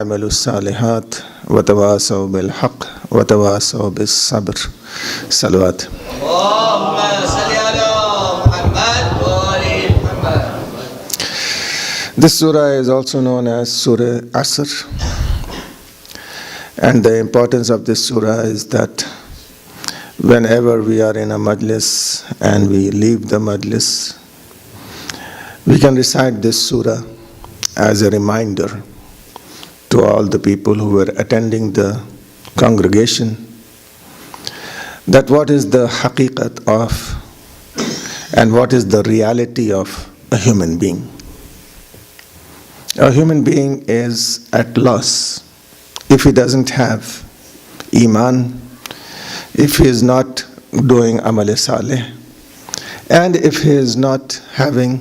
وعملوا الصالحات وتواصوا بالحق وتواصوا بالصبر. صلوات. اللهم صل على محمد وآل محمد. This surah is also known as Surah Asr. And the importance of this surah is that whenever we are in a majlis and we leave the majlis, we can recite this surah as a reminder to all the people who were attending the congregation that what is the haqiqat of and what is the reality of a human being. A human being is at loss if he doesn't have iman, if he is not doing amal saleh, and if he is not having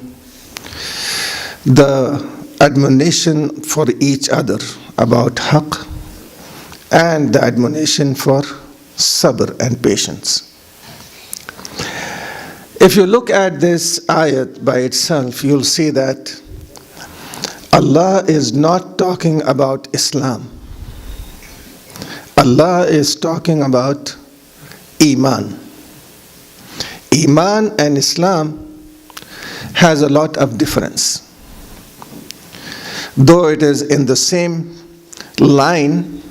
the admonition for each other about haqq and the admonition for sabr and patience. If you look at this ayat by itself, you'll see that Allah is not talking about Islam. Allah is talking about Iman. Iman and Islam has a lot of difference. Though it is in the same line,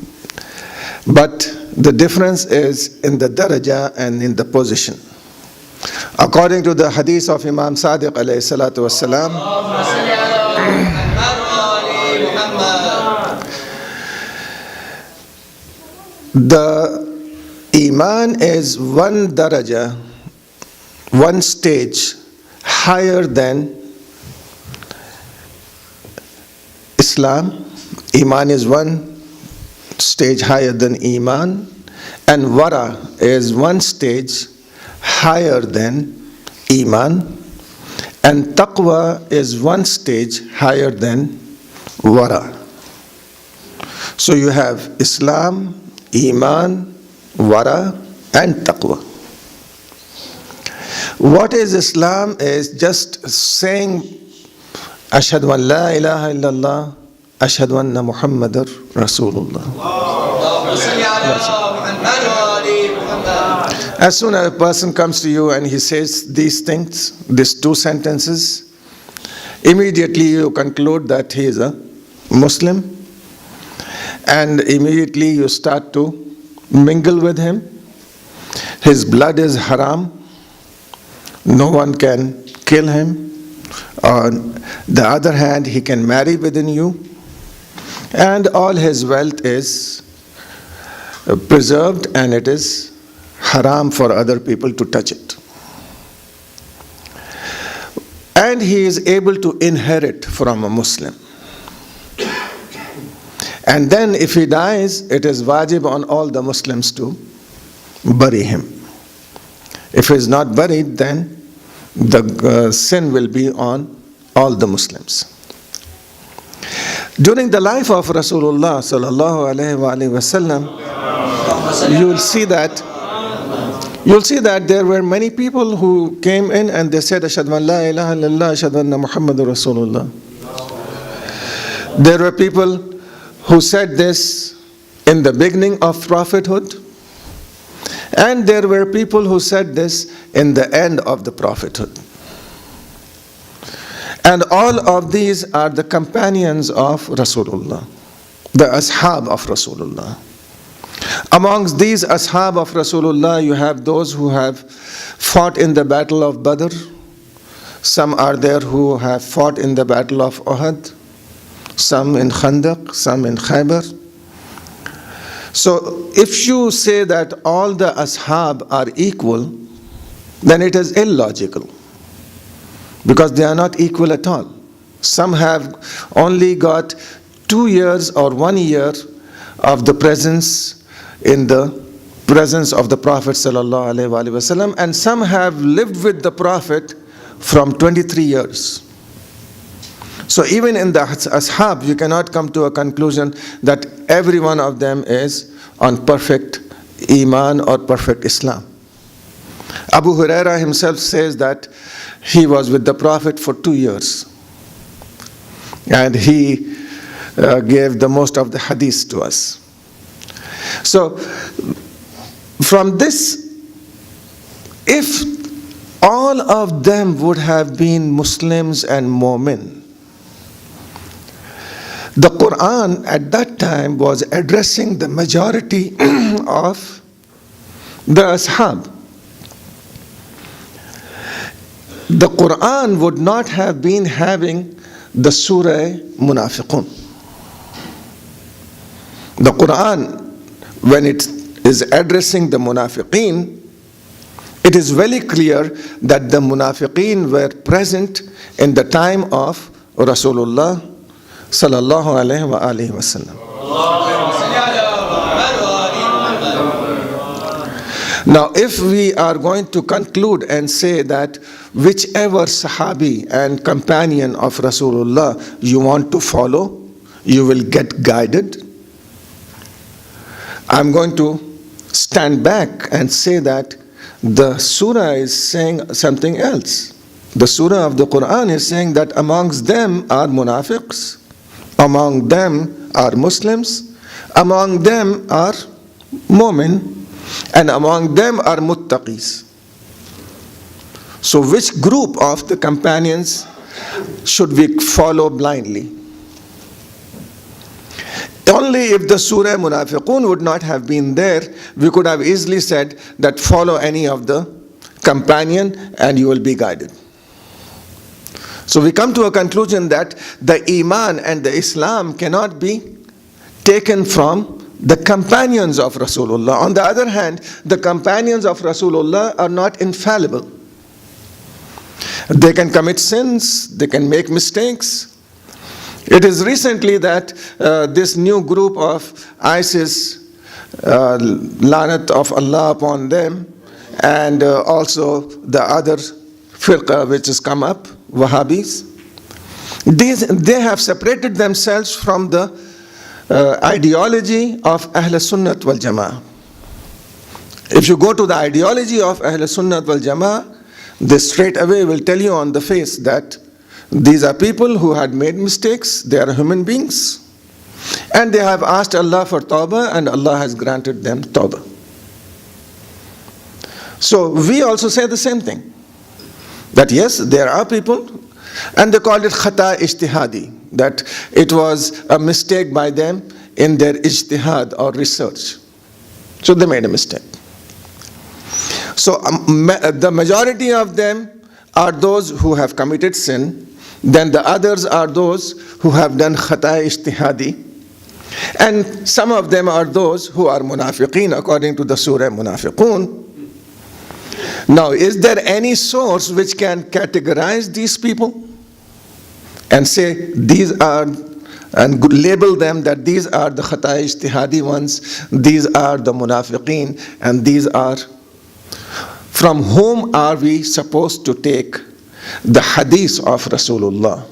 but the difference is in the daraja and in the position. According to the hadith of Imam Sadiq alayhi salatu wassalam, the Iman is one daraja, one stage higher than Islam. Iman is one stage higher than Iman, and Wara is one stage higher than Iman, and Taqwa is one stage higher than Wara. So you have Islam, Iman, Wara, and Taqwa. What is Islam is just saying Ashhadu an la ilaha illallah, Ashhadu anna Muhammadar Rasulullah. As soon as a person comes to you and he says these things, these two sentences, immediately you conclude that he is a Muslim, and immediately you start to mingle with him. His blood is haram. No one can kill him. On the other hand, he can marry within you, and all his wealth is preserved, and it is haram for other people to touch it. And he is able to inherit from a Muslim. And then if he dies, it is wajib on all the Muslims to bury him. If he is not buried, then the sin will be on all the Muslims. During the life of Rasulullah sallallahu alaihi wasallam, you will see that there were many people who came in and they said, Ashhadu an la ilaha illallah, Ashhadu anna Muhammadur Rasulullah. There were people who said this in the beginning of prophethood, and there were people who said this in the end of the prophethood. And all of these are the companions of Rasulullah, the ashab of Rasulullah. Amongst these ashab of Rasulullah, you have those who have fought in the battle of Badr. Some are there who have fought in the battle of Uhud. Some in Khandaq, some in Khaybar. So if you say that all the ashab are equal, then it is illogical, because they are not equal at all. Some have only got 2 years or 1 year of the presence in the presence of the Prophet sallallahu alaihi wasallam, and some have lived with the Prophet from 23 years. So even in the ashab, you cannot come to a conclusion that every one of them is on perfect iman or perfect Islam. Abu Huraira himself says that he was with the Prophet for 2 years, and he gave the most of the hadith to us. So, from this, if all of them would have been Muslims and Mu'min, the Quran at that time was addressing the majority of the ashab. The Quran would not have been having the Surah Munafiqun. The Quran, when it is addressing the Munafiqeen, it is very clear that the Munafiqeen were present in the time of Rasulullah sallallahu alaihi wa alihi wasallam. Now, if we are going to conclude and say that whichever Sahabi and companion of Rasulullah you want to follow, you will get guided, I'm going to stand back and say that the surah is saying something else. The surah of the Quran is saying that amongst them are munafiqs, among them are Muslims, among them are mu'min, and among them are muttaqis. So which group of the companions should we follow blindly? Only if the Surah Munafiqun would not have been there, we could have easily said that follow any of the companion and you will be guided. So we come to a conclusion that the Iman and the Islam cannot be taken from the companions of Rasulullah. On the other hand, the companions of Rasulullah are not infallible. They can commit sins, they can make mistakes. It is recently that this new group of ISIS, Lanat of Allah upon them, and also the other firqa which has come up, Wahhabis, they have separated themselves from the ideology of Ahl Sunnat wal Jama'ah. If you go to the ideology of Ahl Sunnat wal Jama'ah, they straight away will tell you on the face that these are people who had made mistakes, they are human beings, and they have asked Allah for tawbah and Allah has granted them tawbah. So we also say the same thing, that yes, there are people, and they called it khata ijtihadi, that it was a mistake by them in their ijtihad or research. So they made a mistake. So the majority of them are those who have committed sin, then the others are those who have done khata ijtihadi, and some of them are those who are munafiqeen according to the Surah Munafiqun. Now, is there any source which can categorize these people and say these are, and label them that these are the khata ijtihadi ones, these are the munafiqeen, and these are? From whom are we supposed to take the hadith of Rasulullah?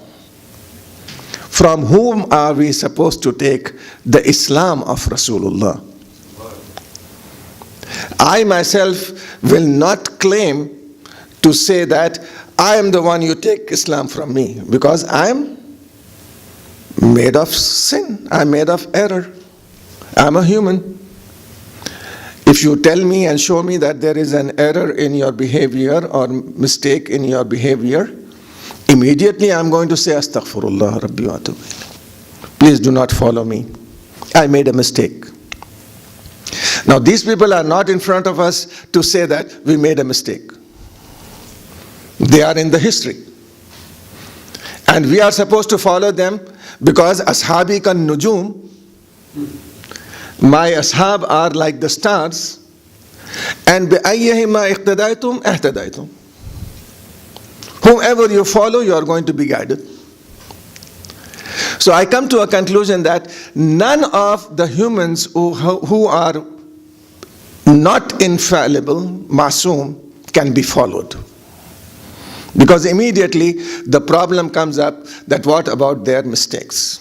From whom are we supposed to take the Islam of Rasulullah? I myself will not claim to say that I am the one you take Islam from me, because I am made of sin, I am made of error, I am a human. If you tell me and show me that there is an error in your behavior or mistake in your behavior, immediately I'm going to say, Astaghfirullah Rabbi wa atubu ilayh. Please do not follow me. I made a mistake. Now these people are not in front of us to say that we made a mistake. They are in the history. And we are supposed to follow them because Ashabi kan nujum, my ashab are like the stars, and bi'ayyihima iqtadaytum ihtadaytum. Whomever you follow, you are going to be guided. So I come to a conclusion that none of the humans who are not infallible, masoom, can be followed. Because immediately the problem comes up that what about their mistakes?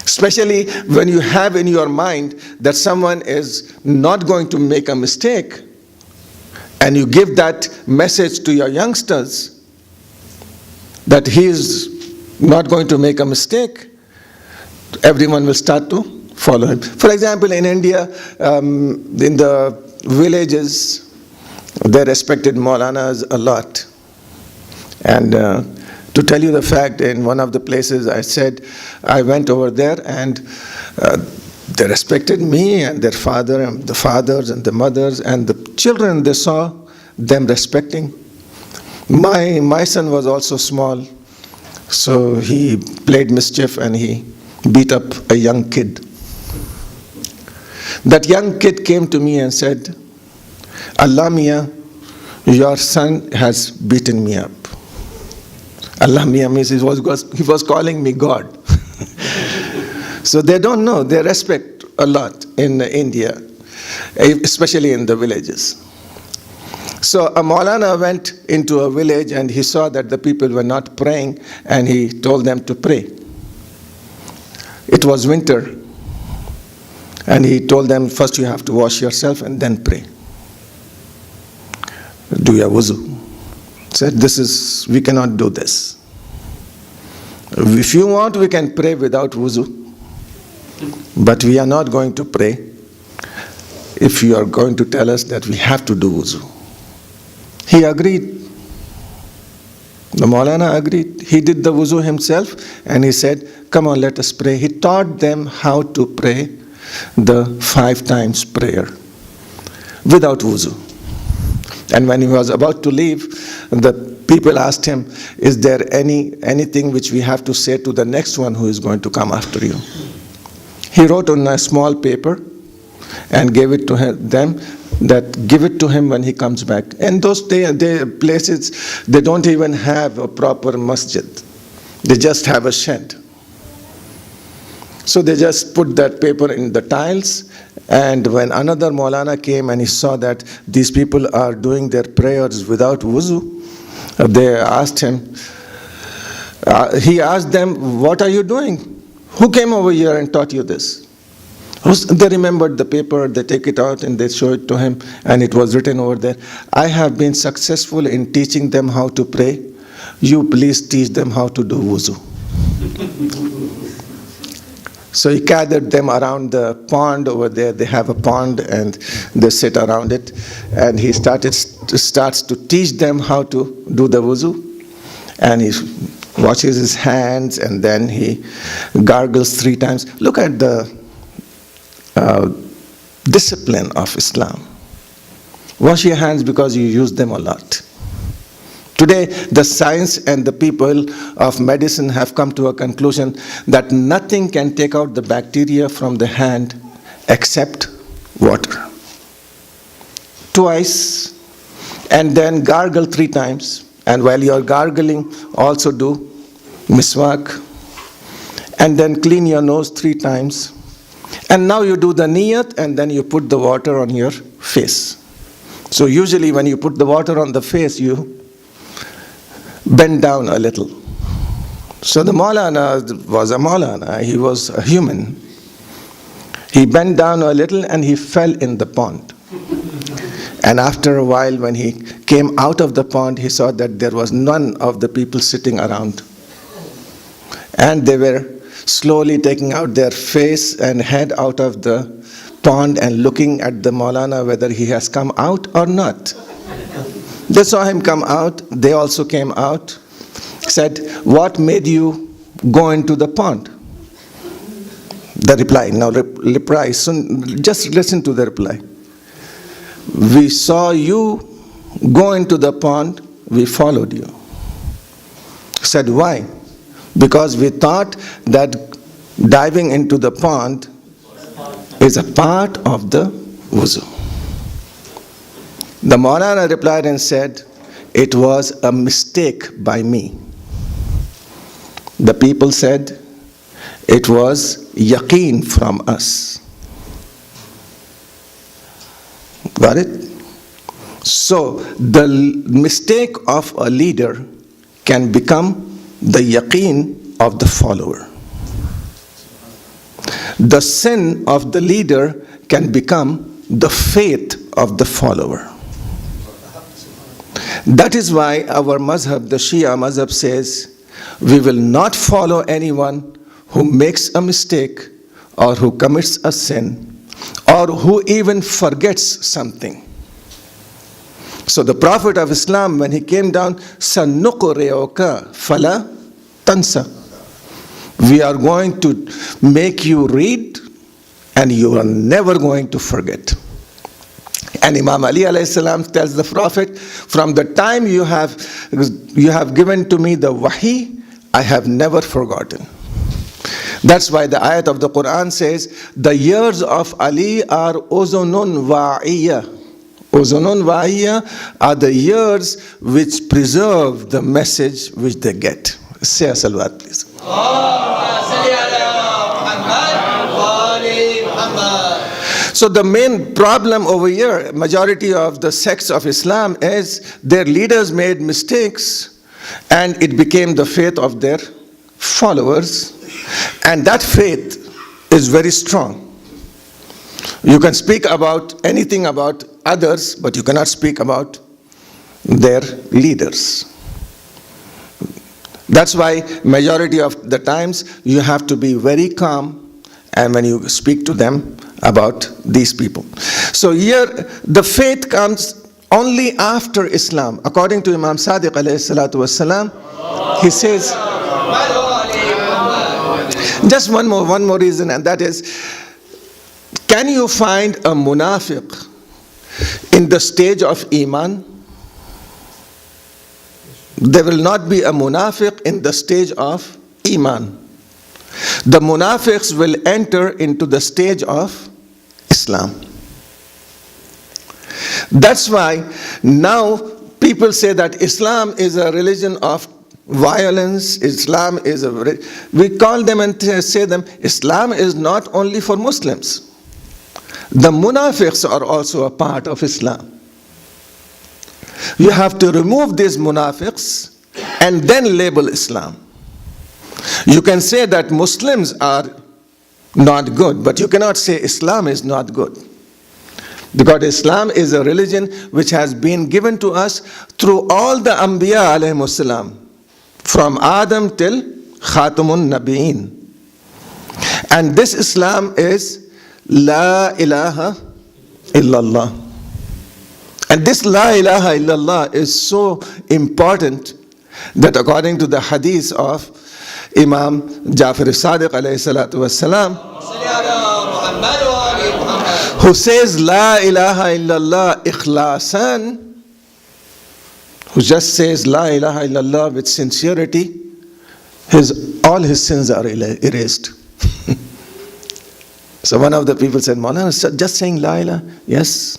Especially when you have in your mind that someone is not going to make a mistake, and you give that message to your youngsters that he is not going to make a mistake, everyone will start to follow him. For example, in India, in the villages, they respected Maulanas a lot. And to tell you the fact, in one of the places I went over there, and they respected me and their father, and the fathers and the mothers and the children. They saw them respecting. My son was also small, so he played mischief and he beat up a young kid. That young kid came to me and said, Allah Mia, your son has beaten me up. Allah Mia means he was calling me God. So they don't know, they respect a lot in India, especially in the villages. So a Maulana went into a village and he saw that the people were not praying, and he told them to pray. It was winter, and he told them, first you have to wash yourself and then pray. Do your wuzu. Said, we cannot do this. If you want, we can pray without wuzu, but we are not going to pray if you are going to tell us that we have to do wuzu. He agreed. The Maulana agreed. He did the wuzu himself, and he said, come on, let us pray. He taught them how to pray the 5 times prayer without wuzu. And when he was about to leave, the people asked him, is there anything which we have to say to the next one who is going to come after you? He wrote on a small paper and gave it to them, that give it to him when he comes back. And those places, they don't even have a proper masjid. They just have a shed. So they just put that paper in the tiles, and when another Maulana came and he saw that these people are doing their prayers without wuzu, they asked him, he asked them, what are you doing? Who came over here and taught you this? They remembered the paper, they take it out and they show it to him, and it was written over there, I have been successful in teaching them how to pray. You please teach them how to do wuzu. So he gathered them around the pond over there. They have a pond and they sit around it. And he starts to teach them how to do the wuzu. And he washes his hands and then he gargles 3 times. Look at the discipline of Islam. Wash your hands because you use them a lot. Today, the science and the people of medicine have come to a conclusion that nothing can take out the bacteria from the hand except water. Twice, and then gargle 3 times. And while you are gargling, also do miswak. And then clean your nose 3 times. And now you do the niyat, and then you put the water on your face. So usually when you put the water on the face, you bend down a little. So the Maulana was a Maulana, he was a human. He bent down a little and he fell in the pond. And after a while, when he came out of the pond, he saw that there was none of the people sitting around. And they were slowly taking out their face and head out of the pond and looking at the Maulana whether he has come out or not. They saw him come out, they also came out, said, what made you go into the pond? The reply, just listen to the reply. We saw you go into the pond, we followed you. Said, why? Because we thought that diving into the pond is a part of the wuzu. The Maulana replied and said, it was a mistake by me. The people said, it was yaqeen from us. Got it? So the mistake of a leader can become the yaqeen of the follower. The sin of the leader can become the faith of the follower. That is why our mazhab, the Shia mazhab, says we will not follow anyone who makes a mistake or who commits a sin or who even forgets something. So the Prophet of Islam, when he came down, "Sanuqri'uka fala tansa." We are going to make you read and you are never going to forget. And Imam Ali alayhi salam tells the Prophet, from the time you have given to me the wahi, I have never forgotten. That's why the ayat of the Quran says, the years of Ali are uzunun wa'iyya. Uzunun wa'iyya are the years which preserve the message which they get. Say a salawat, please. So the main problem over here, majority of the sects of Islam, is their leaders made mistakes and it became the faith of their followers. And that faith is very strong. You can speak about anything about others, but you cannot speak about their leaders. That's why majority of the times you have to be very calm and when you speak to them about these people. So here the faith comes only after Islam. According to Imam Sadiq alayhi salatu wasalam, he says, just one more reason, and that is, can you find a munafiq in the stage of Iman? There will not be a munafiq in the stage of Iman. The munafiqs will enter into the stage of Islam. That's why now people say that Islam is a religion of violence. Islam is we call them and say them, Islam is not only for Muslims. The munafiqs are also a part of Islam. You have to remove these munafiqs and then label Islam. You can say that Muslims are not good, but you cannot say Islam is not good. Because Islam is a religion which has been given to us through all the Anbiya alayhimus salam, from Adam till Khatamun Nabiin. And this Islam is La ilaha illallah. And this La ilaha illallah is so important that according to the hadith of Imam Jafar Sadiq alayhi salatu wasalam, who says La ilaha illallah ikhlasan, who just says La ilaha illallah with sincerity, all his sins are erased. So one of the people said, Maulana, just saying La ilaha, yes.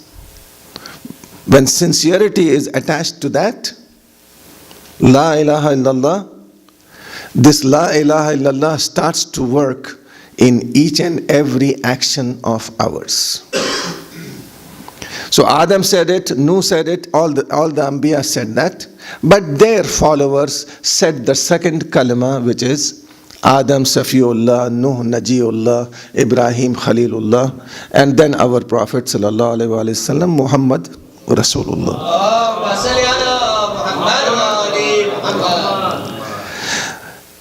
When sincerity is attached to that, La ilaha illallah, this La ilaha illallah starts to work in each and every action of ours. So Adam said it, Nuh said it, all the Anbiya said that, but their followers said the second kalima, which is Adam Safiullah, Nuh Najiullah, Ibrahim Khalilullah, and then our Prophet sallallahu alaihi wasallam, Muhammad Rasulullah.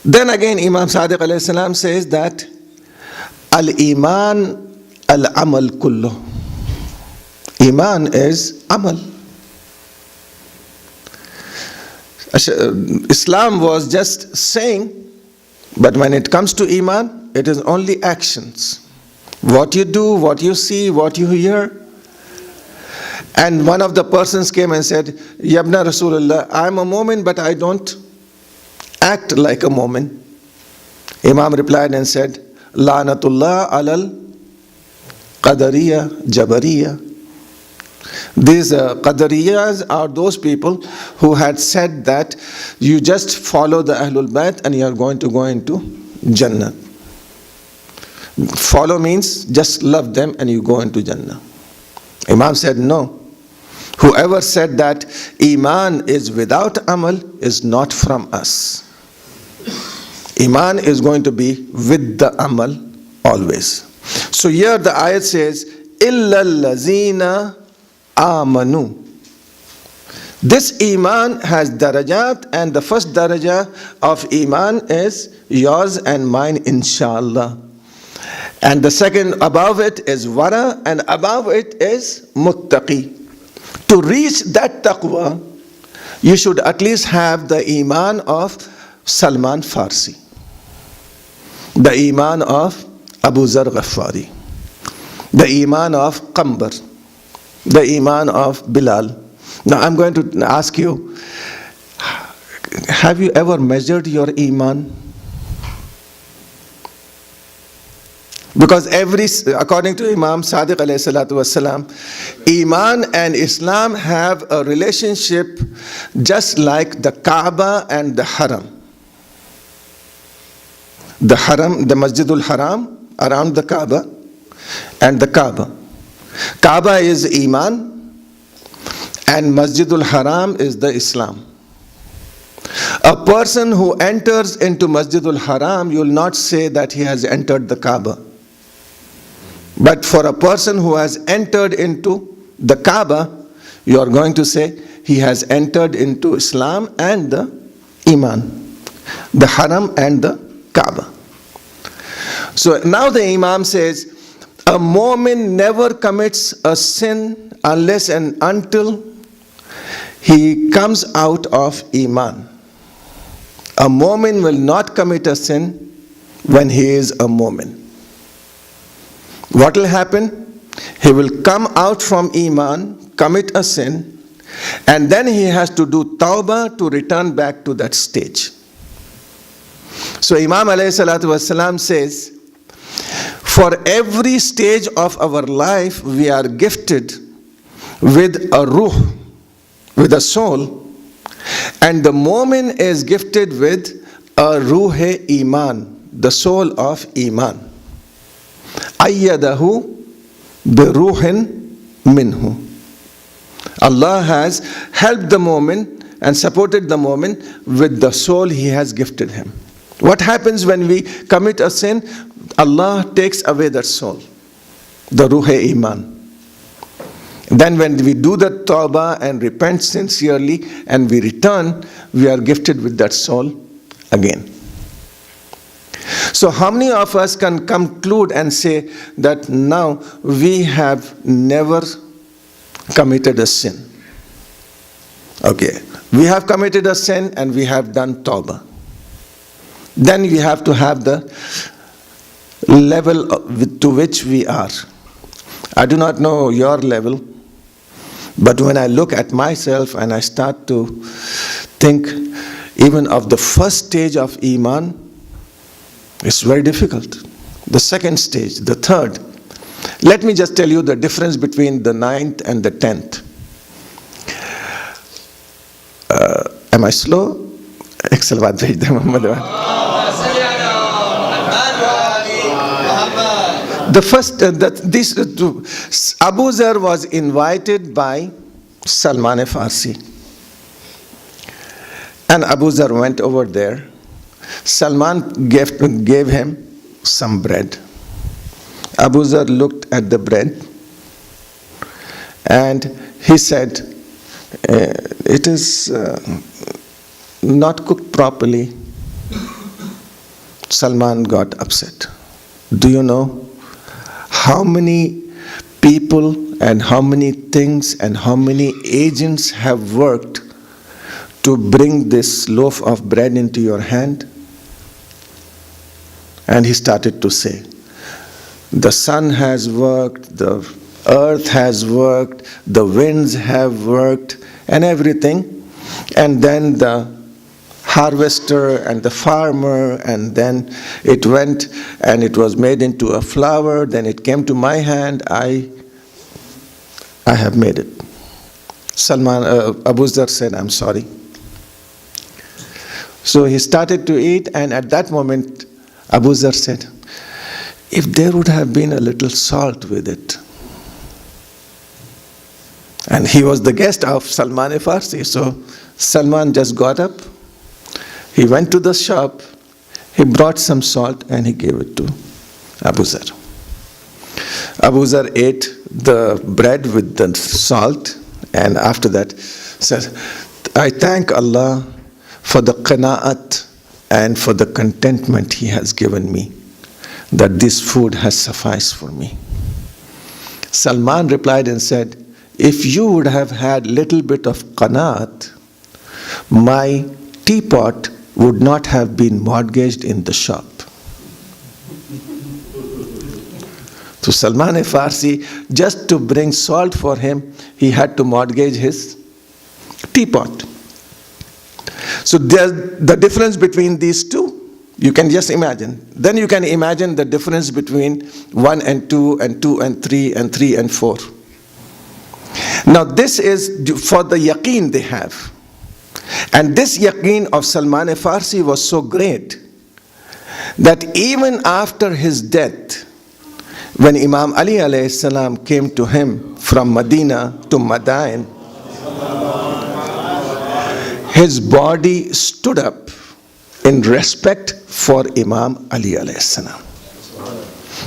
Then again Imam Sadiq alayhi salam says that Al-Iman Al-Amal Kullu. Iman is Amal. Islam was just saying, but when it comes to Iman, it is only actions. What you do, what you see, what you hear. And one of the persons came and said, Yabna Rasulullah, I'm a Mu'min, but I don't act like a Mu'min. Imam replied and said, La'natullah alal Qadariya Jabariya. These Qadariyas are those people who had said that you just follow the Ahlul Bayt and you are going to go into Jannah. Follow means just love them and you go into Jannah. Imam said no. Whoever said that Iman is without Amal is not from us. Iman is going to be with the Amal always. So here the ayat says, إِلَّا الَّذِينَ آمَنُوا. This Iman has darajat, and the first daraja of Iman is yours and mine, inshallah. And the second above it is wara, and above it is muttaqi. To reach that taqwa, you should at least have the iman of Salman Farsi, the iman of Abu Zar Ghafari, the iman of Qambar, the iman of Bilal. Now I'm going to ask you, have you ever measured your iman? Because according to Imam Sadiq alayhi salatu wasalam, Iman and Islam have a relationship just like the Kaaba and the Haram. The Haram, the Masjidul Haram around the Kaaba, and the Kaaba. Kaaba is Iman and Masjidul Haram is the Islam. A person who enters into Masjidul Haram, you will not say that he has entered the Kaaba. But for a person who has entered into the Kaaba, you are going to say he has entered into Islam and the Iman, the Haram and the Kaaba. So now the Imam says, a mu'min never commits a sin unless and until he comes out of Iman. A mu'min will not commit a sin when he is a mu'min. What will happen? He will come out from Iman, commit a sin, and then he has to do tawbah to return back to that stage. So Imam alayhi salatu wasalam says, for every stage of our life, we are gifted with a ruh, with a soul, and the mu'min is gifted with a ruh-e-iman, the soul of Iman. Ayyadahu biruhin minhu. Allah has helped the mu'min and supported the mu'min with the soul He has gifted him. What happens when we commit a sin? Allah takes away that soul, the ruh-e-iman. Then when we do the tawbah and repent sincerely and we return, we are gifted with that soul again. So how many of us can conclude and say that now we have never committed a sin? Okay, we have committed a sin and we have done tawbah. Then we have to have the level to which we are. I do not know your level, but when I look at myself and I start to think even of the first stage of Iman, it's very difficult. The second stage, the third. Let me just tell you the difference between the 9th and the 10th. Am I slow? Excellent. The first, Abu Zar was invited by Salman Farsi. And Abu Zar went over there. Salman gave him some bread. Abu Zar looked at the bread and he said, it is not cooked properly. Salman got upset. Do you know how many people and how many things and how many agents have worked to bring this loaf of bread into your hand? And he started to say, the sun has worked, the earth has worked, the winds have worked, and everything. And then the harvester and the farmer, and then it went and it was made into a flour, then it came to my hand, I have made it. Abu Zar said, I'm sorry. So he started to eat, and at that moment, Abu Zar said, if there would have been a little salt with it. And he was the guest of Salman Farsi, so Salman just got up, he went to the shop, he brought some salt and he gave it to Abu Zar. Abu Zar ate the bread with the salt, and after that said, I thank Allah for the qana'at and for the contentment he has given me, that this food has sufficed for me. Salman replied and said, if you would have had little bit of qanaat, my teapot would not have been mortgaged in the shop. So Salman Farsi, just to bring salt for him, he had to mortgage his teapot. So there's the difference between these two. You can just imagine. Then you can imagine the difference between 1 and 2 and 2 and 3 and 3 and 4. Now this is for the yaqeen they have. And this yaqeen of Salman Farsi was so great that even after his death, when Imam Ali alayhi salam came to him from Medina to Madain, his body stood up in respect for Imam Ali alayhi salam.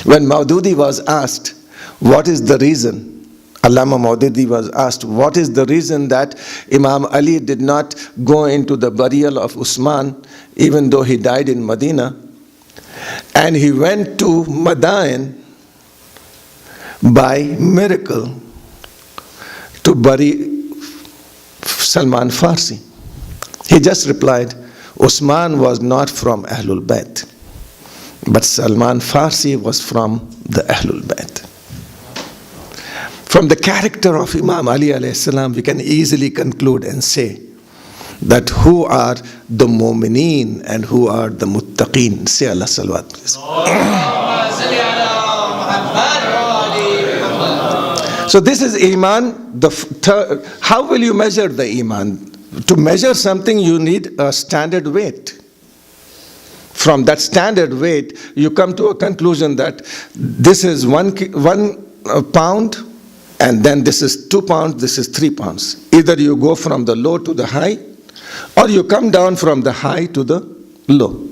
When Maududi was asked, what is the reason? Allama Maududi was asked, what is the reason that Imam Ali did not go into the burial of Usman even though he died in Medina? And he went to Madain by miracle to bury Salman Farsi. He just replied, Usman was not from Ahlul Bayt, but Salman Farsi was from the Ahlul Bayt. From the character of Imam Ali alayhi salam, we can easily conclude and say that who are the mu'mineen and who are the muttaqeen. Say Allah salawat, please. So this is Iman. How will you measure the Iman? To measure something, you need a standard weight. From that standard weight, you come to a conclusion that this is one pound, and then this is 2 pounds, this is 3 pounds. Either you go from the low to the high, or you come down from the high to the low.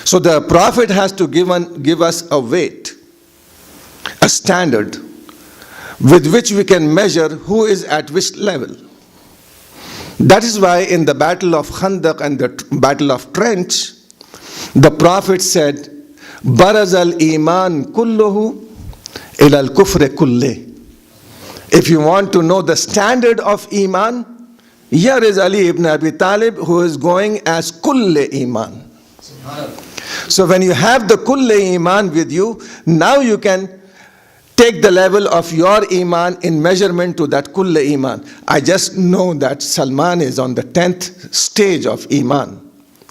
So the Prophet has to give us a weight, a standard, with which we can measure who is at which level. That is why in the battle of Khandaq and the battle of Trench, the Prophet said, Baraz al-Iman kulluhu ila al-kufr kulle. If you want to know the standard of Iman, here is Ali ibn Abi Talib who is going as kulle Iman. So when you have the kulle Iman with you, now you can take the level of your Iman in measurement to that kulle Iman. I just know that Salman is on the 10th stage of Iman,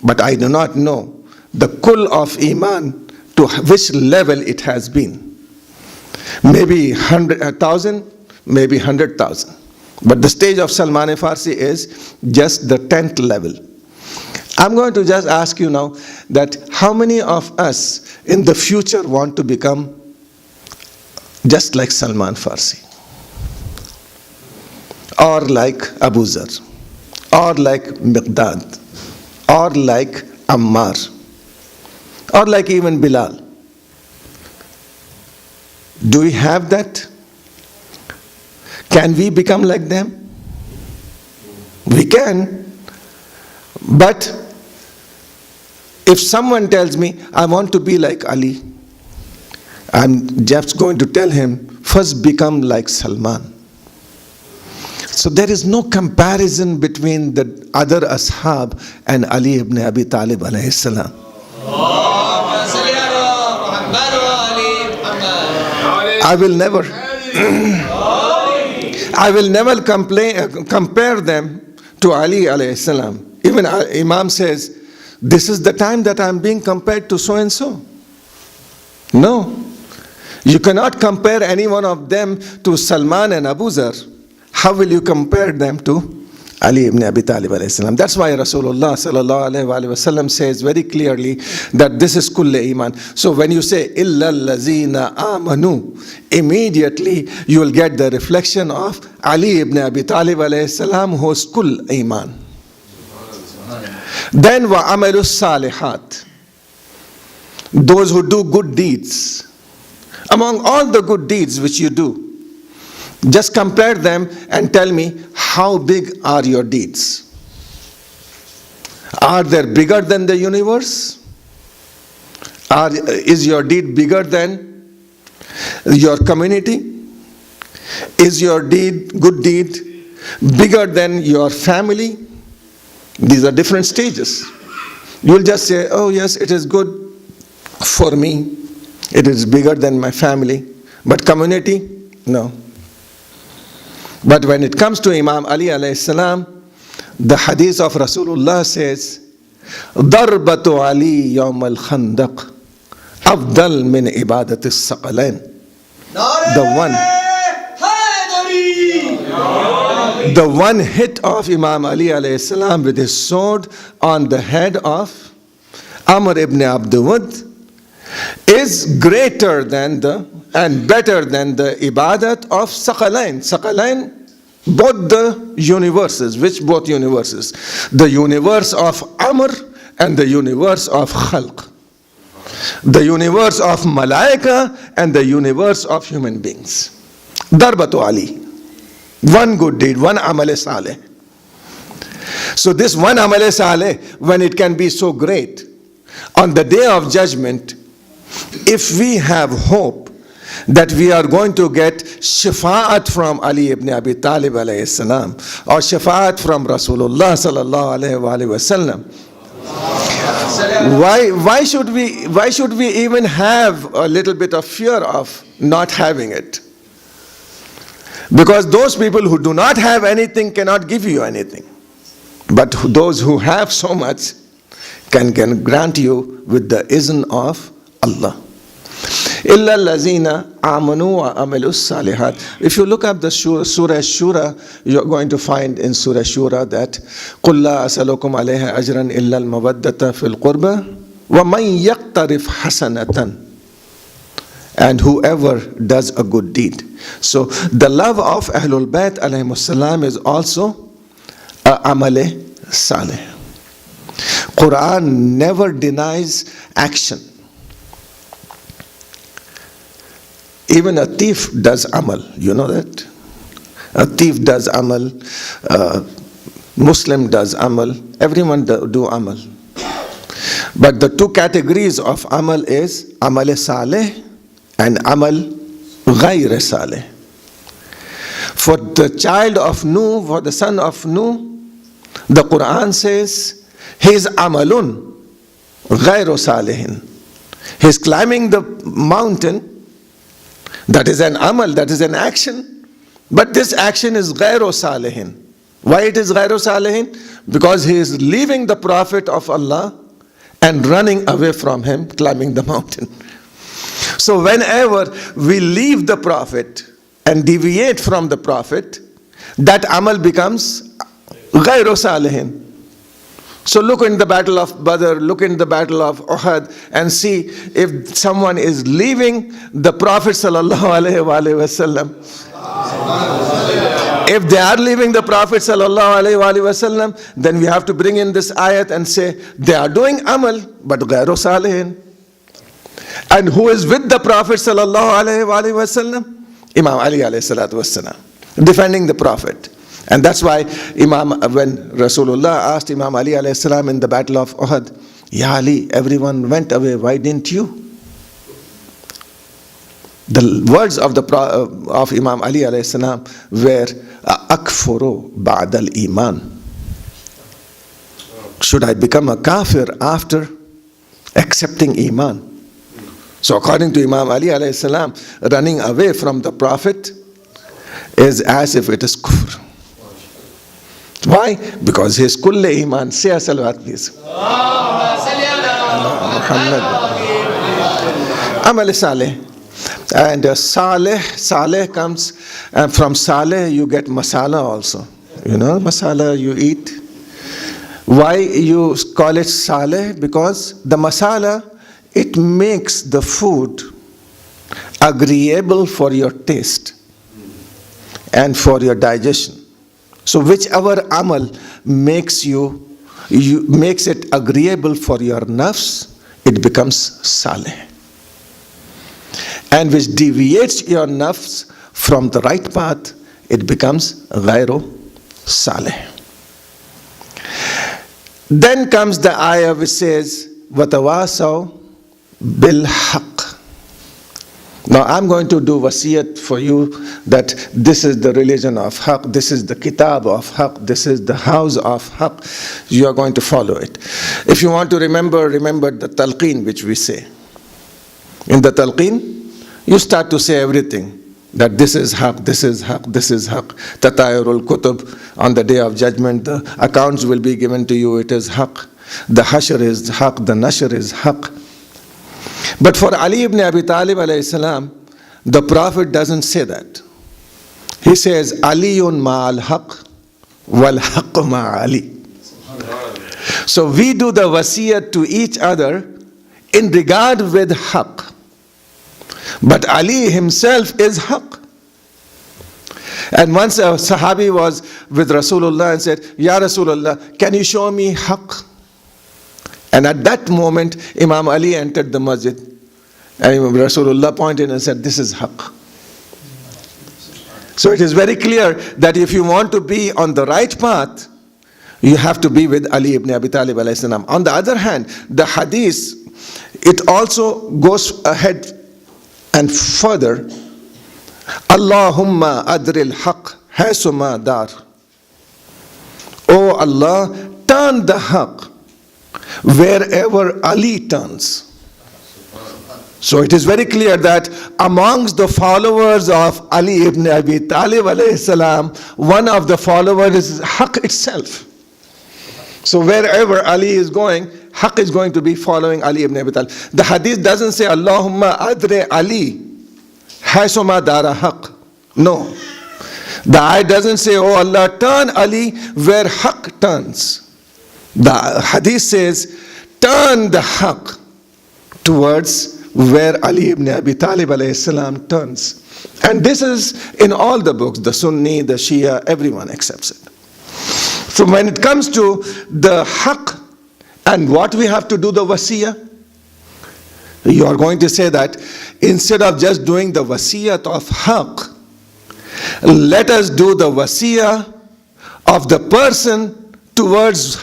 but I do not know the kull of Iman to which level it has been. Maybe 1,000, maybe 100,000. But the stage of Salman Farsi is just the 10th level. I'm going to just ask you now that how many of us in the future want to become just like Salman Farsi, or like Abu Zar, or like Miqdad, or like Ammar, or like even Bilal? Do we have that? Can we become like them? We can. But if someone tells me, I want to be like Ali, I'm just going to tell him, first become like Salman. So there is no comparison between the other ashab and Ali ibn Abi Talib alayhi salam. I will never compare them to Ali alayhi salam. Even Imam says, this is the time that I'm being compared to so and so. No. You cannot compare any one of them to Salman and Abu Zar. How will you compare them to Ali ibn Abi Talib alayhi salam? That's why Rasulullah sallallahu alayhi wa sallam says very clearly that this is kulle iman. So when you say illa allazina amanu, immediately you will get the reflection of Ali ibn Abi Talib alayhi salam, who is kull iman. Then wa amalus salihat, those who do good deeds. Among all the good deeds which you do, just compare them and tell me how big are your deeds. Are they bigger than the universe? Is your deed bigger than your community? Is your good deed, bigger than your family? These are different stages. You will just say, oh yes, it is good for me. It is bigger than my family. But community? No. But when it comes to Imam Ali alayhi salam, the hadith of Rasulullah says, Darbatu Ali yawm al-Khandaq afdal min ibadat al-Saqalain. The one hit of Imam Ali alayhi salam with his sword on the head of Amr ibn Abdul is greater than and better than the ibadat of Saqalain. Saqalain, both the universes. Which both universes? The universe of Amr and the universe of Khalq. The universe of Malaika and the universe of human beings. Darbatu Ali. One good deed, one amal saleh. So this one amal saleh, when it can be so great, on the day of judgment, if we have hope that we are going to get shafa'at from Ali ibn Abi Talib alayhi salam, or shafa'at from Rasulullah sallallahu alayhi wa sallam, why should we even have a little bit of fear of not having it? Because those people who do not have anything cannot give you anything. But those who have so much can grant you with the izn of Allah. Illa allazina amanu wa amilus salihat. If you look up the Surah Shura, you're going to find in Surah Shura that قُلْ لَا أَسَلُكُمْ عَلَيْهَا أَجْرًا إِلَّا الْمَوَدَّةَ فِي الْقُرْبَى وَمَنْ يَقْتَرِفْ حَسَنَةً. And whoever does a good deed. So the love of Ahlul Bayt alayhimus salam is also a amale saleh. Quran never denies action. Even a thief does amal, you know that? A thief does amal, Muslim does amal, everyone do amal. But the two categories of amal is amal saleh and amal ghayr saleh. For the child of Nuh, for the son of Nuh, the Quran says, his amalun ghayr salihin. He's climbing the mountain. That is an amal, that is an action. But this action is ghayr salihin. Why it is ghayr salihin? Because he is leaving the Prophet of Allah and running away from him, climbing the mountain. So whenever we leave the Prophet and deviate from the Prophet, that amal becomes ghayr salihin. So look in the battle of Badr, look in the battle of Uhud, and see if someone is leaving the Prophet sallallahu alaihi wasallam. If they are leaving the Prophet sallallahu alaihi wasallam, then we have to bring in this ayat and say they are doing amal, but ghayr salihin. And who is with the Prophet sallallahu alaihi wasallam? Imam Ali alayhi salatu wassalam, defending the Prophet. And that's why when Rasulullah asked Imam Ali alayhi salam in the battle of Uhud, Ya Ali, everyone went away, why didn't you? The words of Imam Ali alayhi salam were, Akfuru ba'dal iman. Should I become a kafir after accepting iman? So according to Imam Ali alayhi salam, running away from the Prophet is as if it is kufr. Why? Because he is kulle iman. Say a salawat please. Mohammad. Amal saleh. And saleh comes, and from saleh you get masala also. You know masala you eat. Why you call it saleh? Because the masala, it makes the food agreeable for your taste and for your digestion. So whichever amal makes makes it agreeable for your nafs, it becomes saleh. And which deviates your nafs from the right path, it becomes ghayru saleh. Then comes the ayah which says, وَتَوَاسَوْا بِالْحَقِّ. Now I'm going to do wasiyat for you that this is the religion of haqq, this is the kitab of haqq, this is the house of haqq. You are going to follow it. If you want to remember the talqeen which we say. In the talqeen, you start to say everything. That this is haqq, this is haqq, this is haqq. Tatayurul kutub, on the day of judgment, the accounts will be given to you, it is haqq. The hashr is haqq, the nashr is haqq. But for Ali ibn Abi Talib alayhi salam, the Prophet doesn't say that. He says, Aliyun ma'al haqq, wal haqq ma'ali. So we do the wasiyat to each other in regard with haqq. But Ali himself is haqq. And once a Sahabi was with Rasulullah and said, Ya Rasulullah, can you show me haqq? And at that moment, Imam Ali entered the masjid. And Rasulullah pointed and said, this is haqq. So it is very clear that if you want to be on the right path, you have to be with Ali ibn Abi Talib alayhi salam. On the other hand, the hadith, it also goes ahead and further. Allahumma adril haqq haysuma dar. Oh Allah, turn the haqq wherever Ali turns. So it is very clear that amongst the followers of Ali ibn Abi Talib alayhi salam, one of the followers is haqq itself. So wherever Ali is going, haqq is going to be following Ali ibn Abi Talib. The hadith doesn't say Allahumma adre Ali haysuma dara haqq. No. The ayah doesn't say, oh Allah, turn Ali where haqq turns. The hadith says, turn the haqq towards where Ali ibn Abi Talib alayhi salam turns. And this is in all the books, the Sunni, the Shia, everyone accepts it. So when it comes to the haqq and what we have to do the wasiyah, you are going to say that instead of just doing the wasiyat of haqq, let us do the wasiyah of the person towards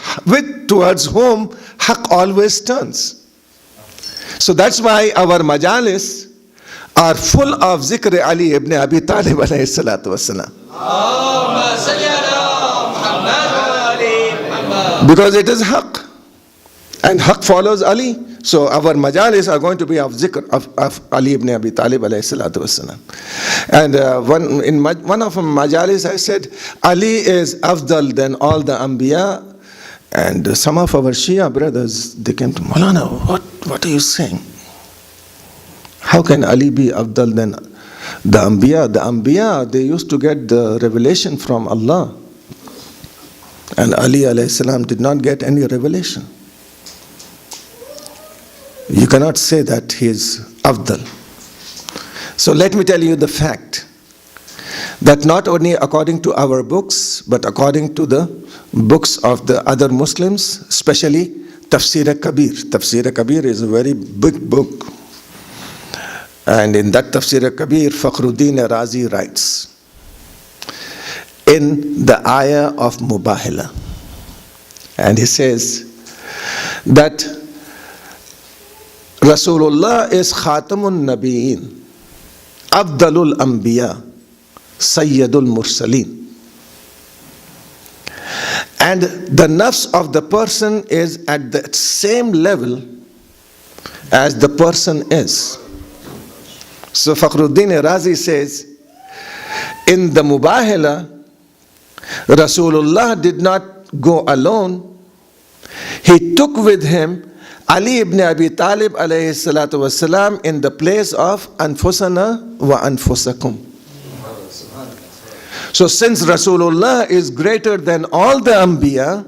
whom haqq always turns. So that's why our majalis are full of zikr Ali ibn Abi Talib alayhi salatu wasalam. Because it is haqq. And haqq follows Ali. So our majalis are going to be of zikr of Ali ibn Abi Talib alayhi salatu wasalam. And in one of my majalis I said, Ali is afdal than all the anbiya. And some of our Shia brothers, they came to Maulana, what are you saying? How can Ali be afdal than the anbiya? The anbiya, they used to get the revelation from Allah. And Ali alayhi salam did not get any revelation. You cannot say that he is afdal. So let me tell you the fact that not only according to our books, but according to the books of the other Muslims, especially Tafsir Kabir. Tafsir Kabir is a very big book. And in that Tafsir Kabir, Fakhruddin Razi writes, in the ayah of Mubahila, and he says that Rasulullah is Khatamun Nabiyyin, Afdalul Anbiya, Sayyidul Mursaleen. And the nafs of the person is at the same level as the person is. So Fakhruddin Razi says, in the Mubahila, Rasulullah did not go alone. He took with him Ali ibn Abi Talib alayhi salatu wasalam in the place of Anfusana wa Anfusakum. So since Rasulullah is greater than all the Anbiya,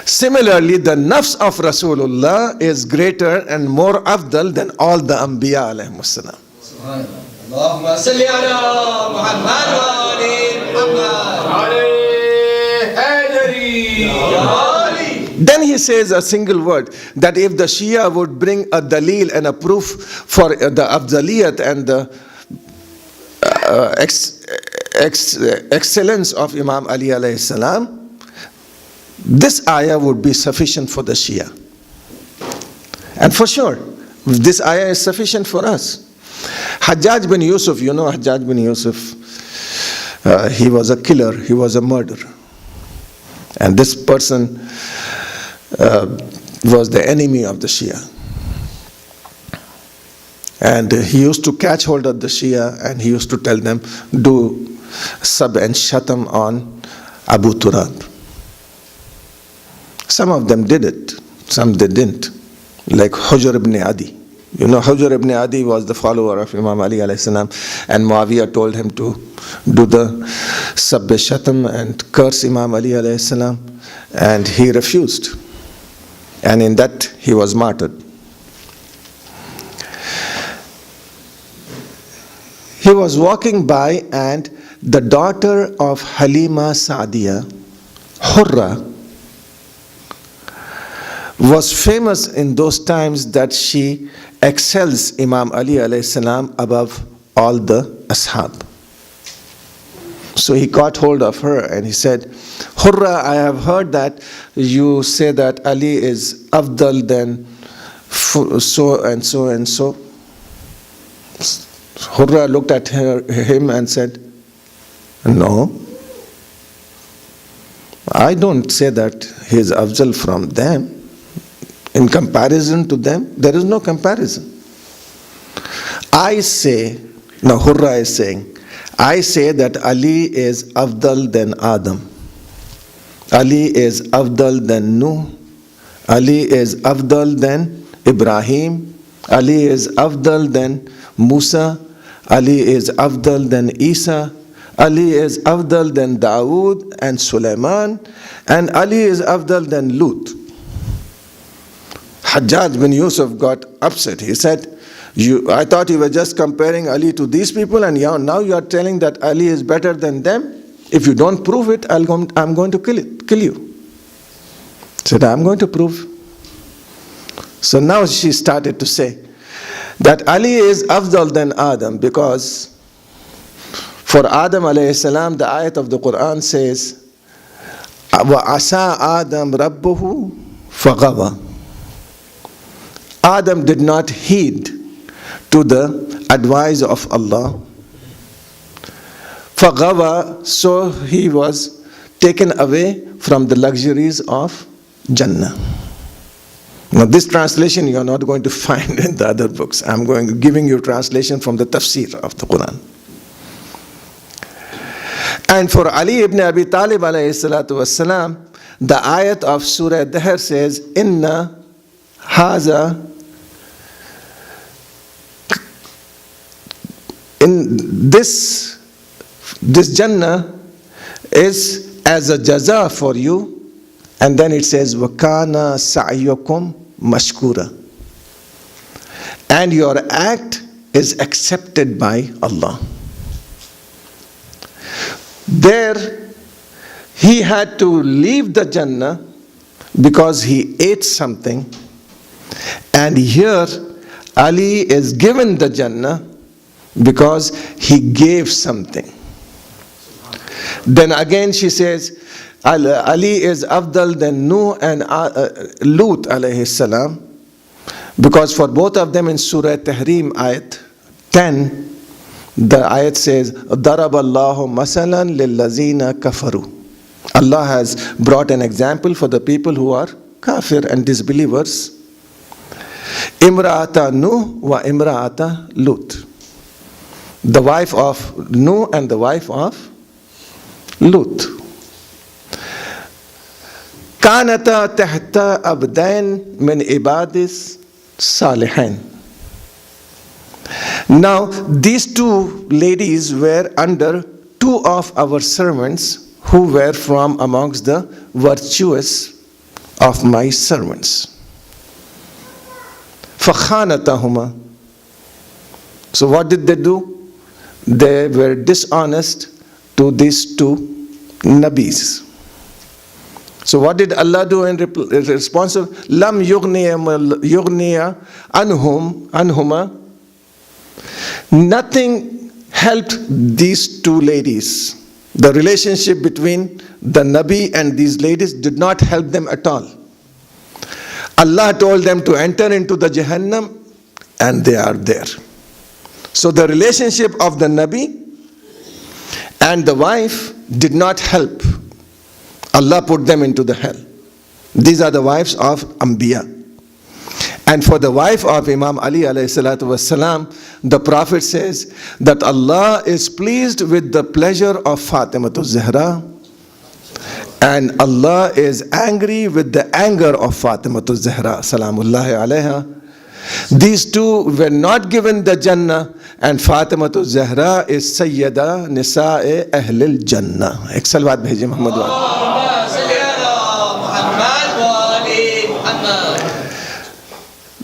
similarly the nafs of Rasulullah is greater and more afdal than all the Anbiya alayhi salam. Allahumma salli ala Muhammad wa ali Muhammad. Then he says a single word, that if the Shia would bring a dalil and a proof for the afdaliyat and the excellence of Imam Ali alayhi salam, this ayah would be sufficient for the Shia. And for sure, this ayah is sufficient for us. Hajjaj bin Yusuf, you know Hajjaj bin Yusuf, he was a killer, he was a murderer. And this person was the enemy of the Shia. And he used to catch hold of the Shia and he used to tell them, do sab and shatam on Abu Turab. Some of them did it, some they didn't. Like Hujr ibn Adi. You know, Hujr ibn Adi was the follower of Imam Ali alayhi salam, and Muawiyah told him to do the sab shatam and curse Imam Ali alayhi salam, and he refused. And in that he was martyred. He was walking by and the daughter of Halima Sa'diya, Hurra, was famous in those times that she excels Imam Ali alayhi salam above all the ashab. So he caught hold of her and he said, Hurra, I have heard that you say that Ali is afdal than so and so and so. Hurra looked at him and said, no, I don't say that he is afdal from them. In comparison to them, there is no comparison. I say, now Hurra is saying, I say that Ali is afdal than Adam. Ali is afdal than Nuh. Ali is afdal than Ibrahim. Ali is afdal than Musa. Ali is afdal than Isa. Ali is afdal than Dawood and Sulaiman. And Ali is afdal than Lut. Hajjaj bin Yusuf got upset. He said, I thought you were just comparing Ali to these people, and now you are telling that Ali is better than them. If you don't prove it, I'm going to kill you. He said, I'm going to prove. So now she started to say that Ali is afdal than Adam, because for Adam alayhi salam, the ayat of the Quran says, وَعَسَىٰ آدَمْ رَبُّهُ فَغَوَى. Adam did not heed to the advice of Allah. فَغَوَى, so he was taken away from the luxuries of Jannah. Now this translation you are not going to find in the other books. I'm giving you translation from the tafsir of the Quran. And for Ali ibn Abi Talib alayhi salatu wassalam, the ayat of Surah Az-Zahra says, Inna haza, in this Jannah is as a jaza for you. And then it says, وَكَانَ سَعْيُكُمْ مَشْكُورًا. And your act is accepted by Allah. There, he had to leave the Jannah because he ate something. And here, Ali is given the Jannah because he gave something. Then again she says, Ali is afdal than Nuh and Lut alayhi salam, because for both of them in Surah Tahrim ayat 10, the ayat says, ضَرَبَ اللَّهُ مَثَلًا لِلَّذِينَ كَفَرُوا. Allah has brought an example for the people who are kafir and disbelievers. Imra'ata Nuh wa imra'ata Lut. The wife of Nuh and the wife of Lut. كانتا تحت عبدين من عبادس صالحين. Now these two ladies were under two of our servants who were from amongst the virtuous of my servants. فخانتهما. So what did they do? They were dishonest to these two nabis. So what did Allah do in response of Lam yughniya anhuma? Nothing helped these two ladies The relationship between the Nabi and these ladies did not help them at all. Allah told them to enter into the Jahannam, and they are there. So the relationship of the Nabi and the wife did not help. Allah put them into the hell. These are the wives of Anbiya. And for the wife of Imam Ali alayhi salatu wasalam, the Prophet says that Allah is pleased with the pleasure of Fatima Az-Zahra, and Allah is angry with the anger of Fatima Az-Zahra salamullahi alayha. These two were not given the Jannah, and Fatima Az-Zahra is Sayyida Nisa'i Ahlil Jannah. Ek salawat bheje Muhammad wa.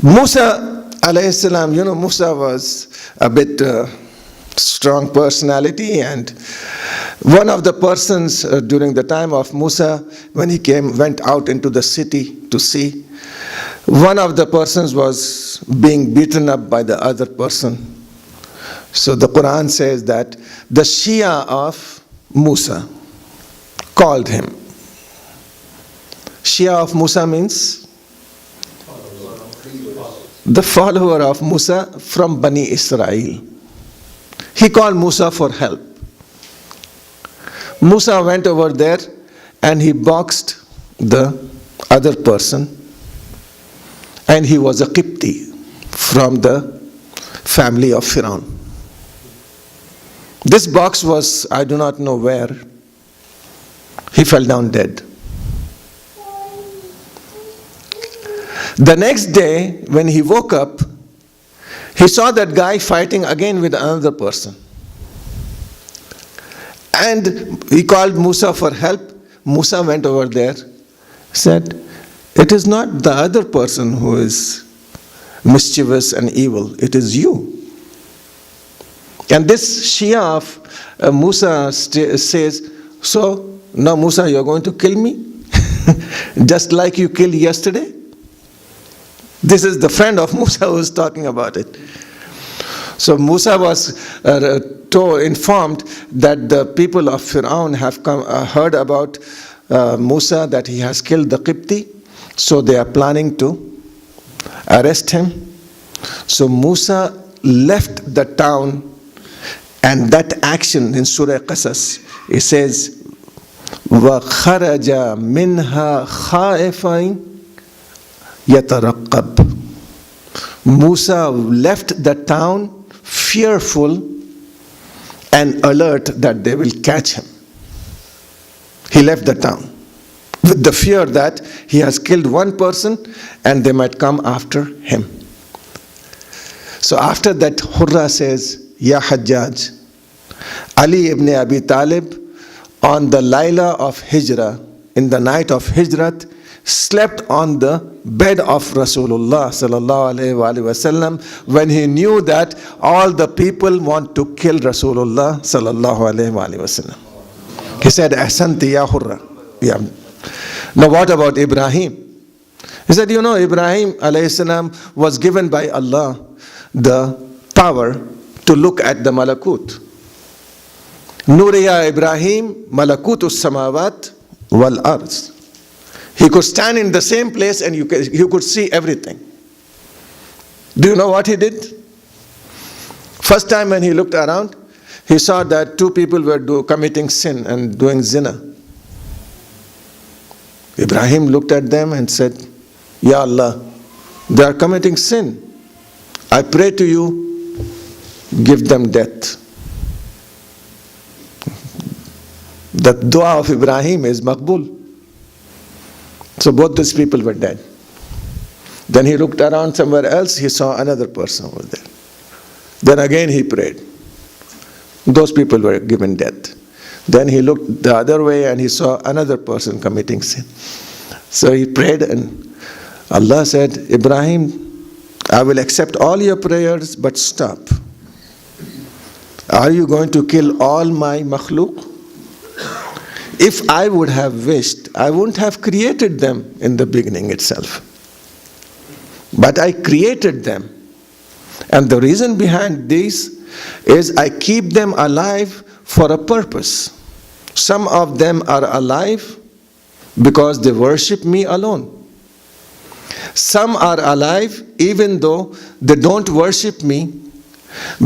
Musa alayhi salam, Musa was a bit strong personality, and one of the persons during the time of Musa, when he went out into the city to see, one of the persons was being beaten up by the other person. So the Quran says that the Shia of Musa called him. Shia of Musa means the follower of Musa from Bani Israel. He called Musa for help. Musa went over there and he boxed the other person, and he was a Qibti from the family of Firaun. This box was, I do not know where. He fell down dead. The next day, when he woke up, he saw that guy fighting again with another person. And he called Musa for help. Musa went over there, said, "It is not the other person who is mischievous and evil, it is you." And this Shia of Musa says, "So now Musa, you're going to kill me? Just like you killed yesterday?" This is the friend of Musa who is talking about it. So Musa was informed that the people of Firaun have heard about Musa, that he has killed the Qibti. So they are planning to arrest him. So Musa left the town, and that action in Surah Qasas, it says, وَخَرَجَ مِنْهَا خَائِفًا يَتَرَقَّبْ. Musa left the town fearful and alert that they will catch him. He left the town with the fear that he has killed one person and they might come after him. So after that, Hurra says, "Ya Hajjaj, Ali ibn Abi Talib on the Laila of Hijrah, in the night of Hijrat, slept on the bed of Rasulullah sallallahu alaihi wasallam when he knew that all the people want to kill Rasulullah sallallahu alaihi wasallam." He said, "Ahsanti ya Hurra." Yeah. Now what about Ibrahim? He said, Ibrahim alayhi salam was given by Allah the power to look at the malakut. Nuriya Ibrahim malakutus samawat wal arz. He could stand in the same place and you could see everything. Do you know what he did? First time when he looked around, he saw that two people were committing sin and doing zina. Ibrahim looked at them and said, "Ya Allah, they are committing sin. I pray to you, give them death." The dua of Ibrahim is maqbul. So both these people were dead. Then he looked around somewhere else, he saw another person over there. Then again he prayed. Those people were given death. Then he looked the other way and he saw another person committing sin. So he prayed and Allah said, "Ibrahim, I will accept all your prayers, but stop. Are you going to kill all my makhluk? If I would have wished, I wouldn't have created them in the beginning itself. But I created them. And the reason behind this is I keep them alive for a purpose. Some of them are alive because they worship me alone. Some are alive even though they don't worship me,